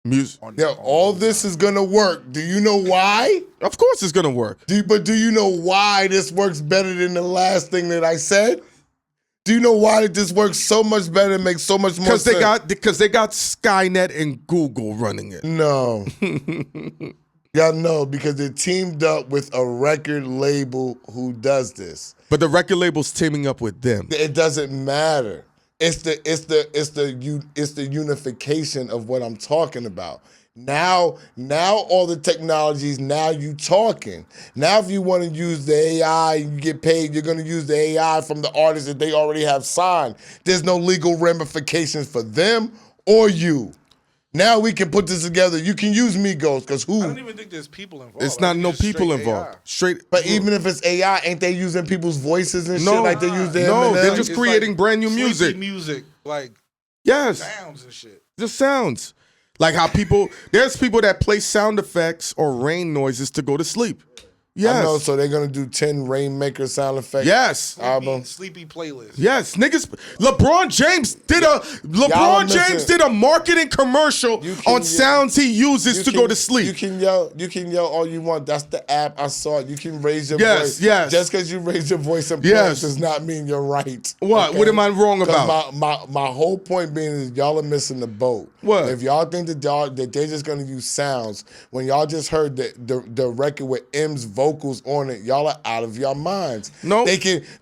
Music. Now, all this is gonna work. Do you know why? Of course, it's gonna work. But do you know why this works better than the last thing that I said? Do you know why this works so much better and makes so much more sense? Because they got Skynet and Google running it. No. Y'all know, because they're teamed up with a record label who does this. But the record label's teaming up with them. It doesn't matter. It's the unification of what I'm talking about. Now all the technologies, now you talking. Now if you want to use the AI and you get paid, you're going to use the AI from the artists that they already have signed. There's no legal ramifications for them or you. Now we can put this together. You can use Migos, because who? I don't even think there's people involved. It's not no people involved. But even if it's AI, ain't they using people's voices and shit like they use their No, they're Eminem? just creating brand new music. Music, like sounds and shit. Just sounds. Like how there's people that play sound effects or rain noises to go to sleep. Yes. I know, so they're gonna do 10 Rainmaker sound effects. Yes. Album. Sleepy playlist. Yes, niggas. LeBron James did a marketing commercial on sounds he uses to go to sleep. You can yell all you want. That's the app. I saw it. You can raise your voice. Yes. Just because you raise your voice and yes. does not mean you're right. What? Okay? What am I wrong about? My whole point being is y'all are missing the boat. What? If y'all think that they're just gonna use sounds, when y'all just heard the record with M's vocals on it, y'all are out of your minds. No.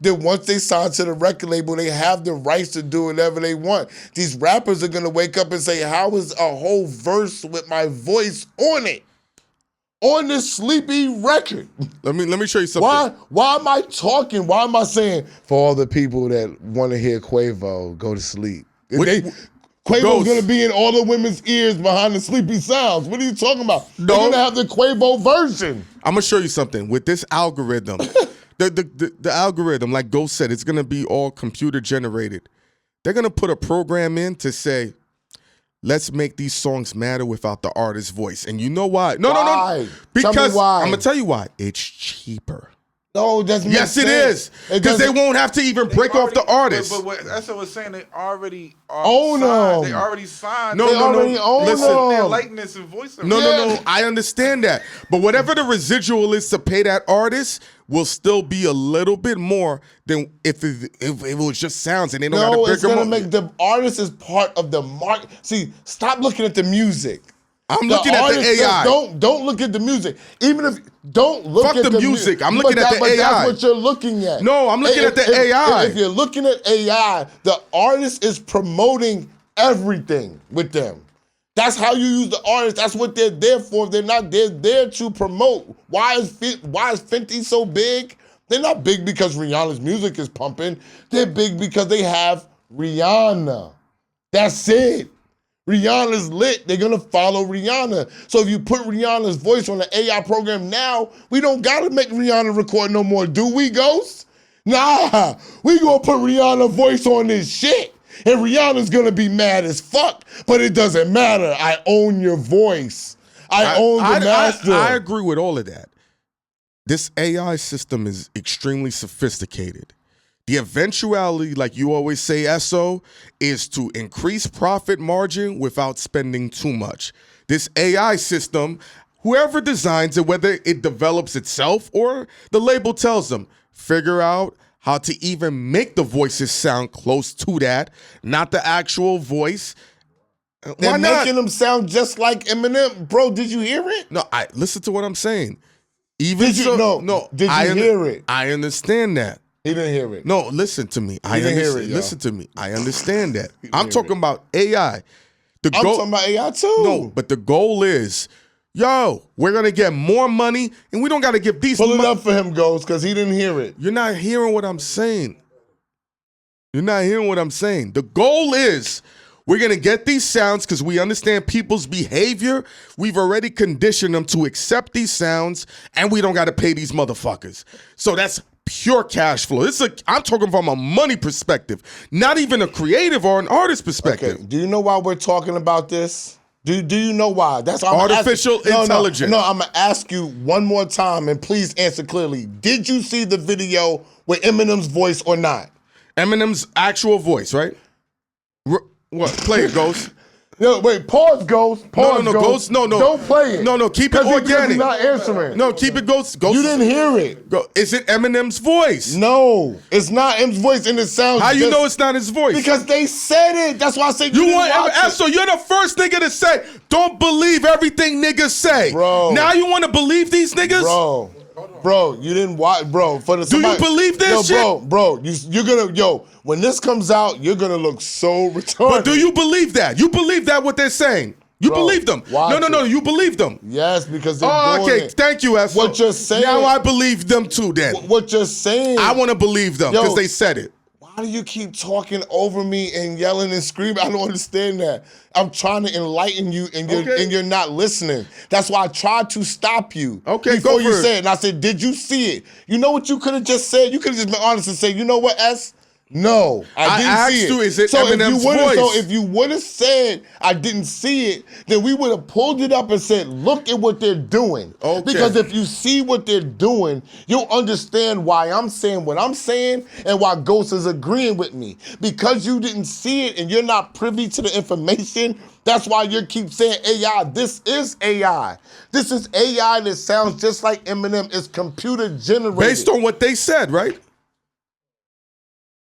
Once they sign to the record label, they have the rights to do whatever they want. These rappers are gonna wake up and say, how is a whole verse with my voice on it? On this sleepy record. Let me show you something. Why am I talking? Why am I saying, for all the people that want to hear Quavo, go to sleep? Quavo's gonna be in all the women's ears behind the sleepy sounds. What are you talking about? No. They're gonna have the Quavo version. I'm gonna show you something. With this algorithm, the algorithm, like Ghost said, it's gonna be all computer generated. They're gonna put a program in to say, let's make these songs matter without the artist's voice. And you know why? No. Because tell me why. I'm gonna tell you why. It's cheaper. No, that's yes, it is. Because they won't have to even break off the artist. But that's what I was saying. They already own them. They already signed. No. Listen, their likeness and voice. No. I understand that. But whatever the residual is to pay that artist will still be a little bit more than if it was just sounds and they don't have to it's gonna make the artist is part of the market. See, stop looking at the music. I'm looking at the AI. Don't look at the music. Even if don't look Fuck at the music. I'm looking at the AI. That's what you're looking at. No, I'm looking at the AI. If you're looking at AI, the artist is promoting everything with them. That's how you use the artist. That's what they're there for. They're there to promote. Why is Fenty so big? They're not big because Rihanna's music is pumping. They're big because they have Rihanna. That's it. Rihanna's lit. They're gonna follow Rihanna. So if you put Rihanna's voice on the AI program now, we don't gotta make Rihanna record no more, do we, Ghost? Nah, we gonna put Rihanna's voice on this shit. And Rihanna's gonna be mad as fuck, but it doesn't matter. I own your voice. I own the master. I agree with all of that. This AI system is extremely sophisticated. The eventuality, like you always say, SO, is to increase profit margin without spending too much. This AI system, whoever designs it, whether it develops itself or the label tells them, figure out how to even make the voices sound close to that, not the actual voice. They're making them sound just like Eminem. Bro, did you hear it? No, listen to what I'm saying. Did you hear it? I understand that. He didn't hear it. No, listen to me. Listen to me. I understand that. I'm talking about AI. I'm talking about AI too. No, but the goal is, we're going to get more money and we don't got to give these. Pull it up for him, Ghost, because he didn't hear it. You're not hearing what I'm saying. The goal is we're going to get these sounds because we understand people's behavior. We've already conditioned them to accept these sounds and we don't got to pay these motherfuckers. So that's pure cash flow. I'm talking from a money perspective, not even a creative or an artist perspective. Okay. Do you know why we're talking about this? Do you know why? That's why artificial intelligence. No, I'm gonna ask you one more time, and please answer clearly. Did you see the video with Eminem's voice or not? Eminem's actual voice, right? What? Play it, Ghost. Yo, wait, pause, Ghost. Pause, No, Ghost. No. Don't play it. No, keep it Because organic. he's not answering. No, keep it Ghost. You didn't hear it. Is it Eminem's voice? No, it's not M's voice, and it sounds. How you know it's not his voice? Because they said it. That's why I said You didn't want watch it. so you're the first nigga to say, don't believe everything niggas say. Bro. Now you want to believe these niggas? Bro, you didn't watch, bro. Do you believe this shit? Bro, you're gonna, when this comes out, you're gonna look so retarded. But do you believe that? You believe that what they're saying? You Bro, believe them? No, you believe them. Yes, because they're doing Okay, it. thank you, F. What you're saying. Now I believe them too, then. What you're saying. I want to believe them because they said it. Why do you keep talking over me and yelling and screaming? I don't understand that. I'm trying to enlighten you, and you're not listening. That's why I tried to stop you. Okay, before go you for it. said, and I said, "Did you see it?" You know what you could have just said? You could have just been honest and say, "You know what, S? No, I didn't asked see it." you, is it so Eminem's voice? So if you would have said I didn't see it, then we would have pulled it up and said, "Look at what they're doing." Okay. Because if you see what they're doing, you'll understand why I'm saying what I'm saying and why Ghost is agreeing with me. Because you didn't see it and you're not privy to the information, that's why you keep saying AI. This is AI. This is AI that sounds just like Eminem. It's computer generated. Based on what they said, right?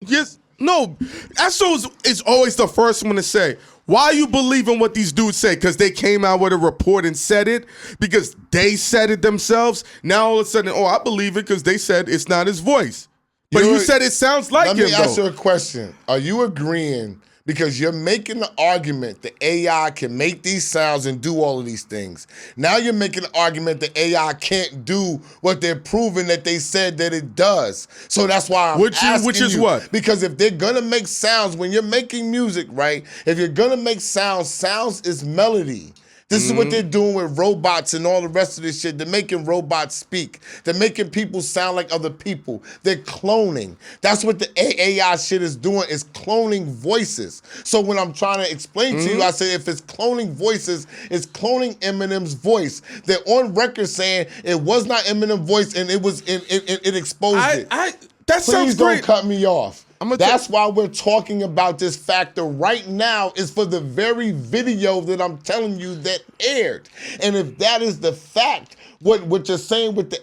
Yes. No. Astros is always the first one to say, why are you believing what these dudes say? Because they came out with a report and said it? Because they said it themselves? Now all of a sudden, I believe it because they said it's not his voice. But you said it sounds like him, Let me ask you a question. Are you agreeing, because you're making the argument that AI can make these sounds and do all of these things. Now you're making the argument that AI can't do what they're proving that they said that it does. So that's why I'm asking which is you, what? Because if they're gonna make sounds, when you're making music, right? If you're gonna make sounds is melody. This is what they're doing with robots and all the rest of this shit. They're making robots speak. They're making people sound like other people. They're cloning. That's what the AI shit is doing, is cloning voices. So when I'm trying to explain to you, I say if it's cloning voices, it's cloning Eminem's voice. They're on record saying it was not Eminem's voice and it exposed it. That sounds Please don't great. cut me off. That's why we're talking about this factor right now, is for the very video that I'm telling you that aired. And if that is the fact, what you're saying with the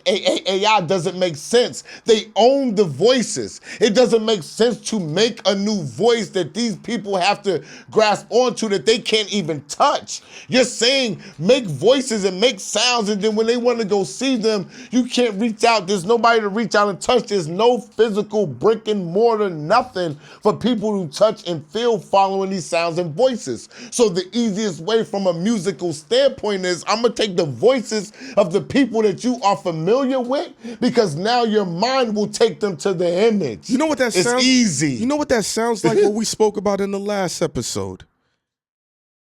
AI doesn't make sense. They own the voices. It doesn't make sense to make a new voice that these people have to grasp onto that they can't even touch. You're saying make voices and make sounds, and then when they want to go see them, you can't reach out. There's nobody to reach out and touch. There's no physical brick and mortar, nothing for people to touch and feel following these sounds and voices. So the easiest way from a musical standpoint is I'm gonna take the voices of the people that you are familiar with, because now your mind will take them to the image. You know what that sounds? It's easy. You know what that sounds like? What we spoke about in the last episode?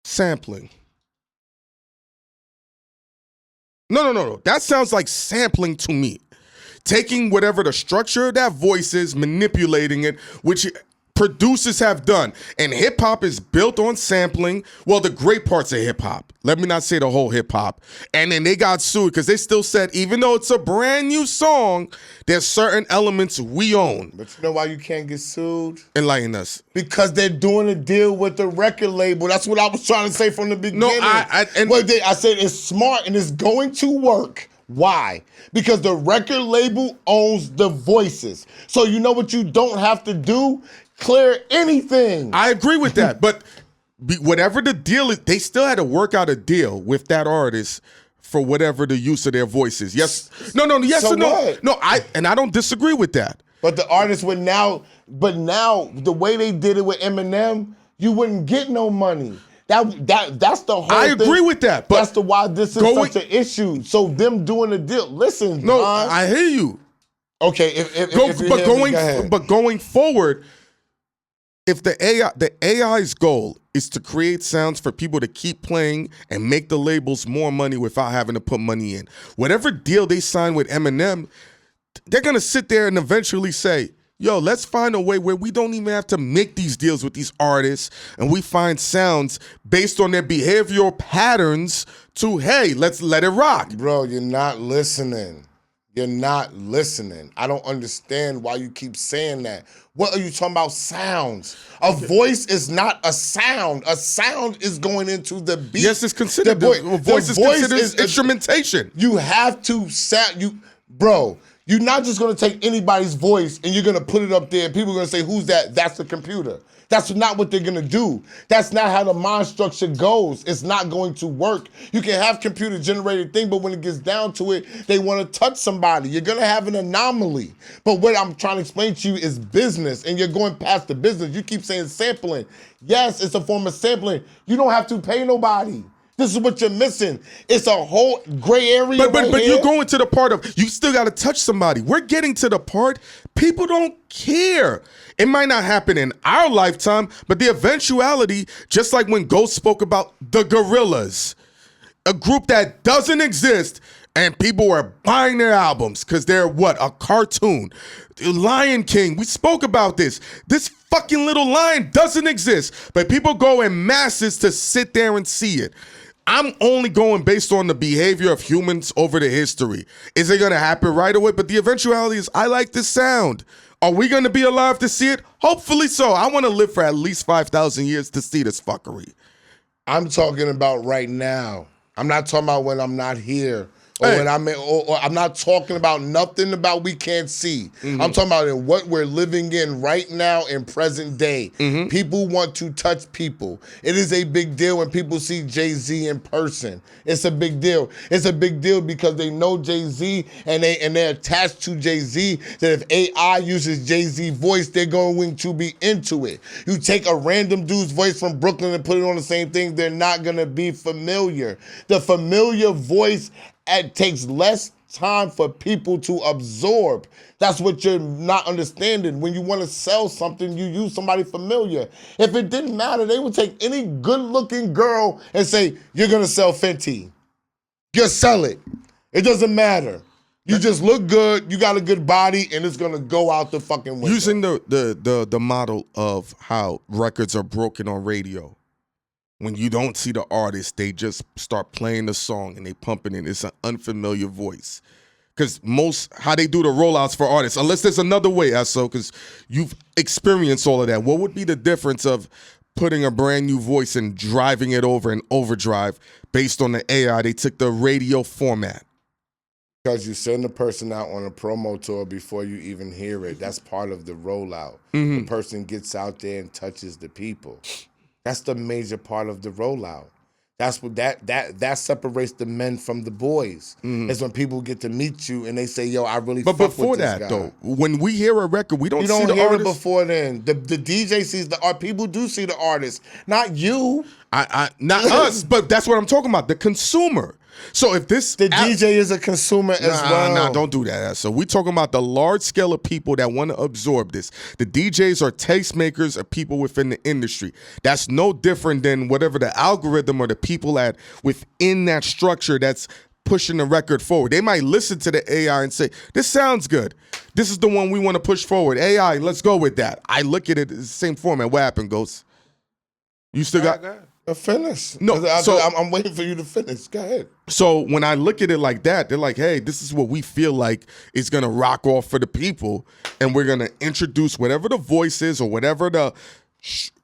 Sampling. No. That sounds like sampling to me. Taking whatever the structure of that voice is, manipulating it, which producers have done. And hip hop is built on sampling. Well, the great parts of hip hop. Let me not say the whole hip hop. And then they got sued because they still said, even though it's a brand new song, there's certain elements we own. But you know why you can't get sued? Enlighten us. Because they're doing a deal with the record label. That's what I was trying to say from the beginning. I said it's smart and it's going to work. Why? Because the record label owns the voices. So you know what you don't have to do? Clear anything. I agree with that. But whatever the deal is, they still had to work out a deal with that artist for whatever the use of their voices. Yes. Yes so or no. what? No, I don't disagree with that. But the artist would now the way they did it with Eminem, you wouldn't get no money. That's the whole I thing. agree with that. But that's why this is such an issue. So them doing a deal. Listen, no, John. I hear you. Okay, but going forward, if the AI's goal is to create sounds for people to keep playing and make the labels more money without having to put money in, whatever deal they sign with Eminem, they're gonna sit there and eventually say, yo, let's find a way where we don't even have to make these deals with these artists, and we find sounds based on their behavioral patterns to, hey, let's let it rock. Bro, you're not listening. You're not listening. I don't understand why you keep saying that. What are you talking about? Sounds. A voice is not a sound. A sound is going into the beat. Yes, it's considered. The voice is considered instrumentation. You have to sound. Bro, you're not just going to take anybody's voice and you're going to put it up there and people are going to say, who's that? That's the computer. That's not what they're gonna do. That's not how the mind structure goes. It's not going to work. You can have computer generated thing, but when it gets down to it, they wanna touch somebody. You're gonna have an anomaly. But what I'm trying to explain to you is business, and you're going past the business. You keep saying sampling. Yes, it's a form of sampling. You don't have to pay nobody. This is what you're missing. It's a whole gray area. But you're going to the part of you still got to touch somebody. We're getting to the part people don't care. It might not happen in our lifetime, but the eventuality, just like when Ghost spoke about the Gorillas, a group that doesn't exist, and people were buying their albums because they're what? A cartoon. Lion King, we spoke about this. This fucking little lion doesn't exist, but people go in masses to sit there and see it. I'm only going based on the behavior of humans over the history. Is it going to happen right away? But the eventuality is, I like this sound. Are we going to be alive to see it? Hopefully so. I want to live for at least 5,000 years to see this fucking. I'm talking about right now. I'm not talking about when I'm not here. Or when or I'm not talking about nothing about we can't see. I'm talking about in what we're living in right now in present day. People want to touch people. It is a big deal when people see Jay-Z in person. It's a big deal. It's a big deal because they know Jay-Z and they're attached to Jay-Z, that if AI uses Jay-Z voice, they're going to be into it. You take a random dude's voice from Brooklyn and put it on the same thing, they're not gonna be familiar. The familiar voice takes less time for people to absorb. That's what you're not understanding. When you want to sell something, you use somebody familiar. If it didn't matter, they would take any good-looking girl and say, you're going to sell Fenty. Just sell it. It doesn't matter. You just look good, you got a good body, and it's going to go out the fucking window. Using the model of how records are broken on radio. When you don't see the artist, they just start playing the song and they pumping it. It's an unfamiliar voice. Because how they do the rollouts for artists, unless there's another way, Esso, because you've experienced all of that. What would be the difference of putting a brand new voice and driving it over in overdrive based on the AI? They took the radio format. Because you send the person out on a promo tour before you even hear it. That's part of the rollout. The person gets out there and touches the people. That's the major part of the rollout. That's what that separates the men from the boys. Is when people get to meet you and they say, "Yo, I really." But before that, guy. though, when we hear a record, we don't see the hear artist. It before then. The DJ sees the art. People do see the artist, not you. Not us, but that's what I'm talking about. The consumer. So if this DJ is a consumer as well. Don't do that. So we're talking about the large scale of people that want to absorb this. The DJs are tastemakers of people within the industry. That's no different than whatever the algorithm or the people within that structure that's pushing the record forward. They might listen to the AI and say, this sounds good. This is the one we want to push forward. AI, let's go with that. I look at it as the same format. What happened, Ghost? You still got... Finish. No, I'm waiting for you to finish. Go ahead. So when I look at it like that, they're like, hey, this is what we feel like is going to rock off for the people. And we're going to introduce whatever the voice is or whatever the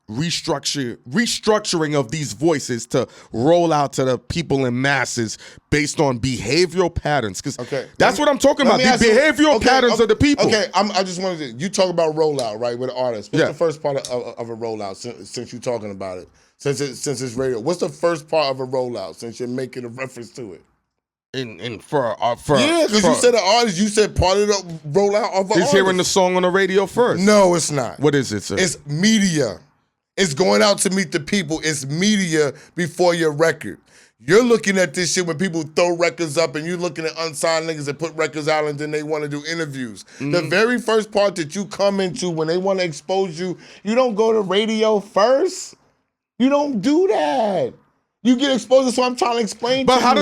restructuring of these voices to roll out to the people in masses based on behavioral patterns. Because that's what I'm talking about. The behavioral patterns of the people. Okay, I just wanted to, you talk about rollout, right, with artists. What's the first part of a rollout since you're talking about it? Since it's radio, what's the first part of a rollout? Since you're making a reference to it, because you said an artist, you said part of the rollout of an artist. Hearing the song on the radio first. No, it's not. What is it, sir? It's media. It's going out to meet the people. It's media before your record. You're looking at this shit when people throw records up and you're looking at unsigned niggas that put records out and then they want to do interviews. The very first part that you come into when they want to expose you, you don't go to radio first. You don't do that. You get exposed. That's what I'm trying to explain to you. But how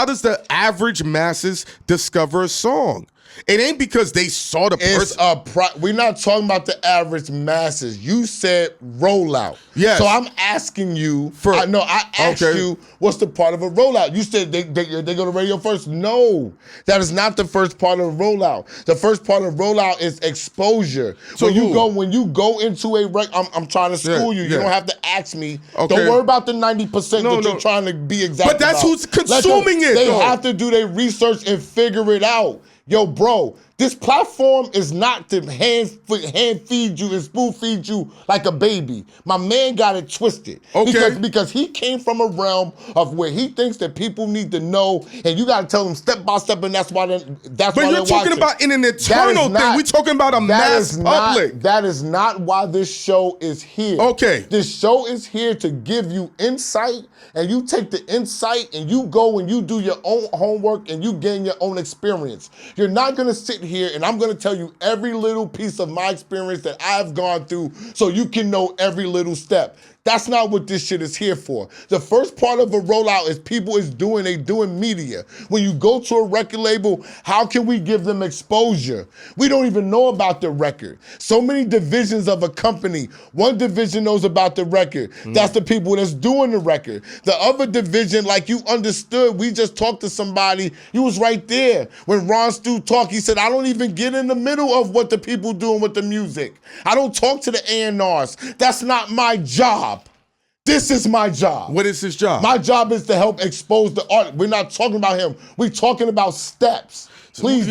does the average masses discover a song? It ain't because they saw the It's person. we're not talking about the average masses. You said rollout. Yes. So I'm asking you. I asked you what's the part of a rollout. You said they go to radio first. No, that is not the first part of a rollout. The first part of rollout is exposure. So when you go into a I'm trying to school you. You don't have to ask me. Okay. Don't worry about the 90% that you're trying to be exact. But that's about. who's consuming it. They have to do their research and figure it out. Yo, bro, this platform is not to hand feed you and spoon feed you like a baby. My man got it twisted. Okay. Because he came from a realm of where he thinks that people need to know, and you got to tell them step by step, and that's why they're But you're talking about in an eternal thing. We're talking about a mass public. That is not why this show is here. Okay. This show is here to give you insight, and you take the insight and you go and you do your own homework and you gain your own experience. You're not going to sit here and I'm going to tell you every little piece of my experience that I've gone through so you can know every little step. That's not what this shit is here for. The first part of a rollout is they doing media. When you go to a record label, how can we give them exposure? We don't even know about the record. So many divisions of a company. One division knows about the record. That's the people that's doing the record. The other division, like you understood, we just talked to somebody, you was right there. When Ron Stu talked, he said, I don't even get in the middle of what the people doing with the music. I don't talk to the A&Rs. That's not my job. This is my job. What is his job? My job is to help expose the art. We're not talking about him. We're talking about steps. Please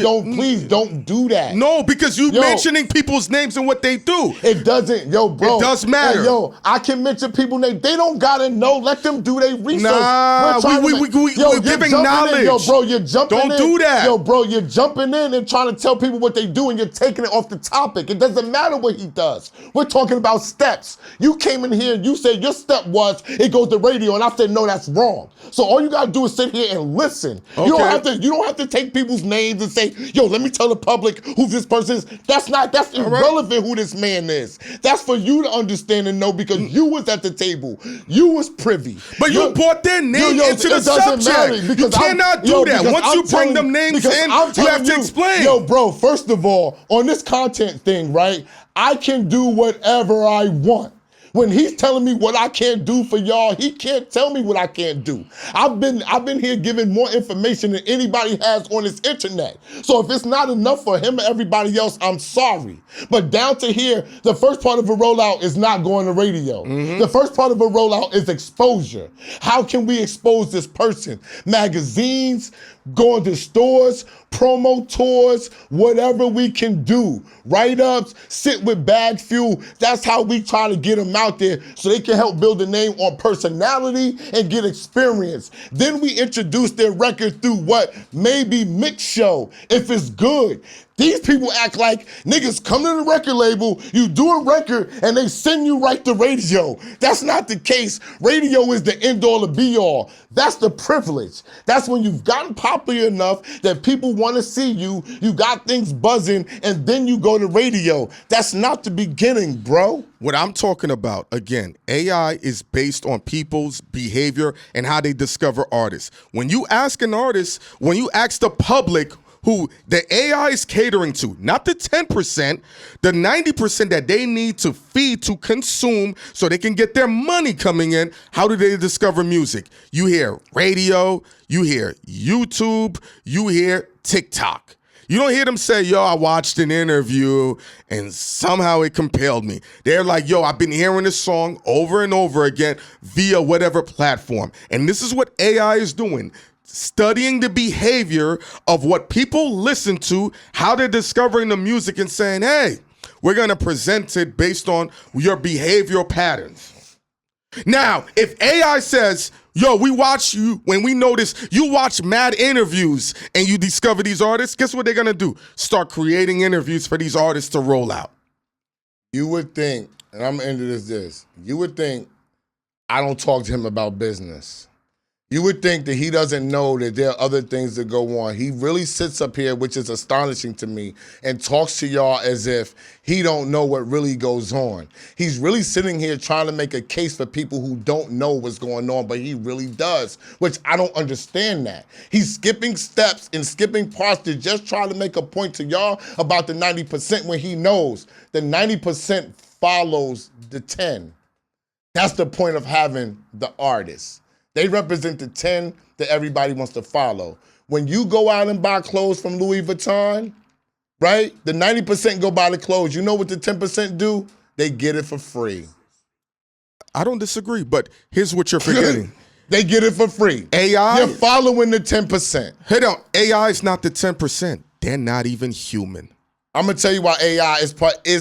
don't do that. No, because you mentioning people's names and what they do. It doesn't, bro. It does matter. Hey, I can mention people's names. They don't gotta know. Let them do their research. Nah, we're giving knowledge. Bro, you're jumping in. Don't do that. Bro, you're jumping in and trying to tell people what they do, and you're taking it off the topic. It doesn't matter what he does. We're talking about steps. You came in here and you said your step was it goes to radio, and I said no, that's wrong. So all you gotta do is sit here and listen. Okay. You don't have to take people's names and say, yo, let me tell the public who this person is. That's irrelevant who this man is. That's for you to understand and know because you was at the table. You was privy. But you brought their name into the subject. You cannot do that. Once you bring them names in, you have to explain. Yo, bro, first of all, on this content thing, right, I can do whatever I want. When he's telling me what I can't do for y'all, he can't tell me what I can't do. I've been here giving more information than anybody has on this internet. So if it's not enough for him and everybody else, I'm sorry. But down to here, the first part of a rollout is not going to radio. The first part of a rollout is exposure. How can we expose this person? Magazines, going to stores, promo tours, whatever we can do. Write-ups, sit with Bagfuel. That's how we try to get them out there so they can help build a name on personality and get experience. Then we introduce their record through what maybe mix show, if it's good. These people act like niggas come to the record label, you do a record, and they send you right to radio. That's not the case. Radio is the end all, the be all. That's the privilege. That's when you've gotten popular enough that people want to see you, you got things buzzing, and then you go to radio. That's not the beginning, bro. What I'm talking about, again, AI is based on people's behavior and how they discover artists. When you ask an artist, when you ask the public, who the AI is catering to, not the 10%, the 90% that they need to feed, to consume, so they can get their money coming in. How do they discover music? You hear radio, you hear YouTube, you hear TikTok. You don't hear them say, yo, I watched an interview and somehow it compelled me. They're like, yo, I've been hearing this song over and over again via whatever platform. And this is what AI is doing. Studying the behavior of what people listen to, how they're discovering the music and saying, hey, we're going to present it based on your behavioral patterns. Now, if AI says, yo, we watch you, when we notice you watch mad interviews and you discover these artists, guess what they're going to do? Start creating interviews for these artists to roll out. You would think, and I'm going to end this, you would think I don't talk to him about business. You would think that he doesn't know that there are other things that go on. He really sits up here, which is astonishing to me, and talks to y'all as if he don't know what really goes on. He's really sitting here trying to make a case for people who don't know what's going on, but he really does, which I don't understand that. He's skipping steps and skipping parts to just try to make a point to y'all about the 90% when he knows the 90% follows the 10. That's the point of having the artist. They represent the 10 that everybody wants to follow. When you go out and buy clothes from Louis Vuitton, right? The 90% go buy the clothes. You know what the 10% do? They get it for free. I don't disagree, but here's what you're forgetting. They get it for free. AI? You're following the 10%. Hey, no, AI is not the 10%. They're not even human. I'm gonna tell you why AI is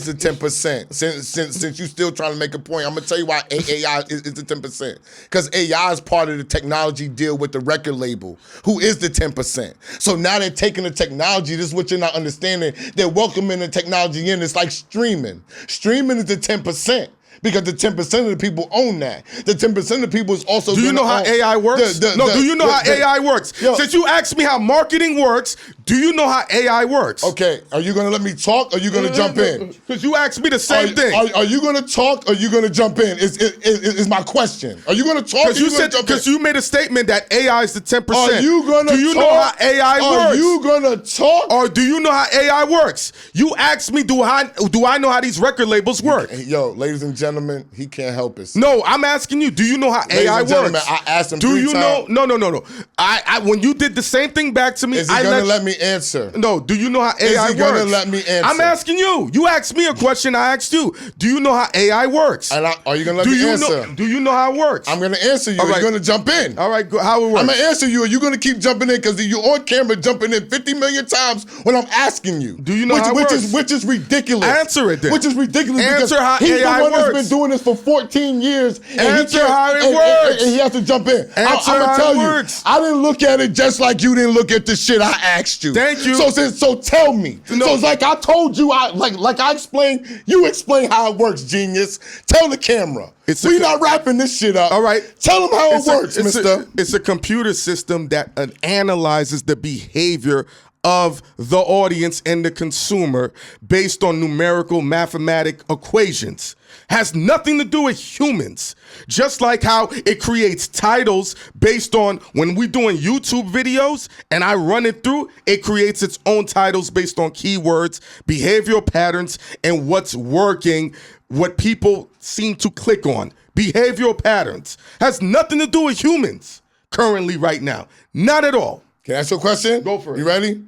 the 10%. Since you still trying to make a point, I'm gonna tell you why AI is the 10%. Because AI is part of the technology deal with the record label, who is the 10%. So now they're taking the technology. This is what you're not understanding. They're welcoming the technology in. It's like streaming. Streaming is the 10%. Because the 10% of the people own that. The 10% of the people is also. Do you know how AI works? Do you know how AI works? Yo, since you asked me how marketing works, do you know how AI works? Okay, are you gonna let me talk or are you gonna jump in? Because you asked me the same thing. Are you gonna talk or are you gonna jump in? Is my question. Are you gonna talk? Because you made a statement that AI is the 10%. Are you gonna Do you talk? know how AI works? Are you gonna talk? Or do you know how AI works? You asked me, do I know how these record labels work? Yo, ladies and gentlemen, he can't help us. No, I'm asking you, do you know how AI works? I asked him do 3 you times. know? No. I when you did the same thing back to me, Is he gonna let me answer? No, do you know how AI works? Is he gonna let me answer? I'm asking you. You asked me a question, I asked you. Do you know how AI works? And are you gonna let me answer? Do you know how it works? I'm gonna answer you. Right. You're gonna jump in. All right, how it works? I'm gonna answer you. Are you gonna keep jumping in? Because you're on camera jumping in 50 million times when I'm asking you. Do you know how it works? Which is ridiculous. Answer it then. Which is ridiculous. Answer how he's AI the one works. that's been doing this for 14 years. Answer how it works. And he has to jump in. Answer I'm gonna how tell it you. works. I didn't look at it just like you didn't look at the shit I asked you. Thank you. So tell me. No. So it's like I told you. Like I explained. You explain how it works, genius. Tell the camera. We not wrapping this shit up. All right. Tell them how it works, mister. It's a computer system that analyzes the behavior of the audience and the consumer based on numerical mathematic equations. Has nothing to do with humans. Just like how it creates titles based on when we're doing YouTube videos and I run it through, it creates its own titles based on keywords, behavioral patterns, and what's working, what people seem to click on. Behavioral patterns. Has nothing to do with humans currently right now. Not at all. Can I ask you a question? Go for it. You ready?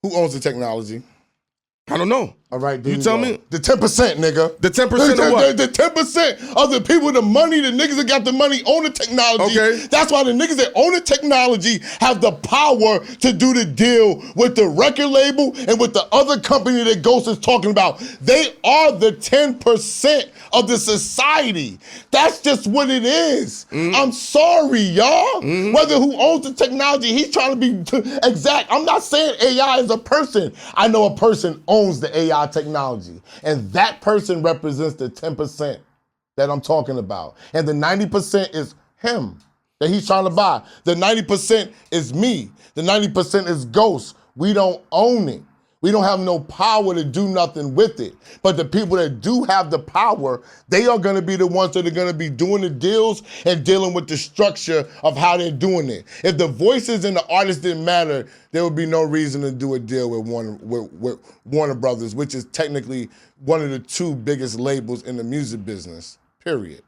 Who owns the technology? I don't know. All right, you tell me. The 10%, nigga. The 10% of what? The 10% of the people, the money, the niggas that got the money own the technology. Okay. That's why the niggas that own the technology have the power to do the deal with the record label and with the other company that Ghost is talking about. They are the 10% of the society. That's just what it is. I'm sorry, y'all. Whether who owns the technology, he's trying to be exact. I'm not saying AI is a person. I know a person owns the AI technology, and that person represents the 10% that I'm talking about. And the 90% is him that he's trying to buy. The 90% is me. The 90% is Ghost. We don't own it. We don't have no power to do nothing with it. But the people that do have the power, they are gonna be the ones that are gonna be doing the deals and dealing with the structure of how they're doing it. If the voices and the artists didn't matter, there would be no reason to do a deal with Warner Brothers, which is technically one of the 2 biggest labels in the music business, period.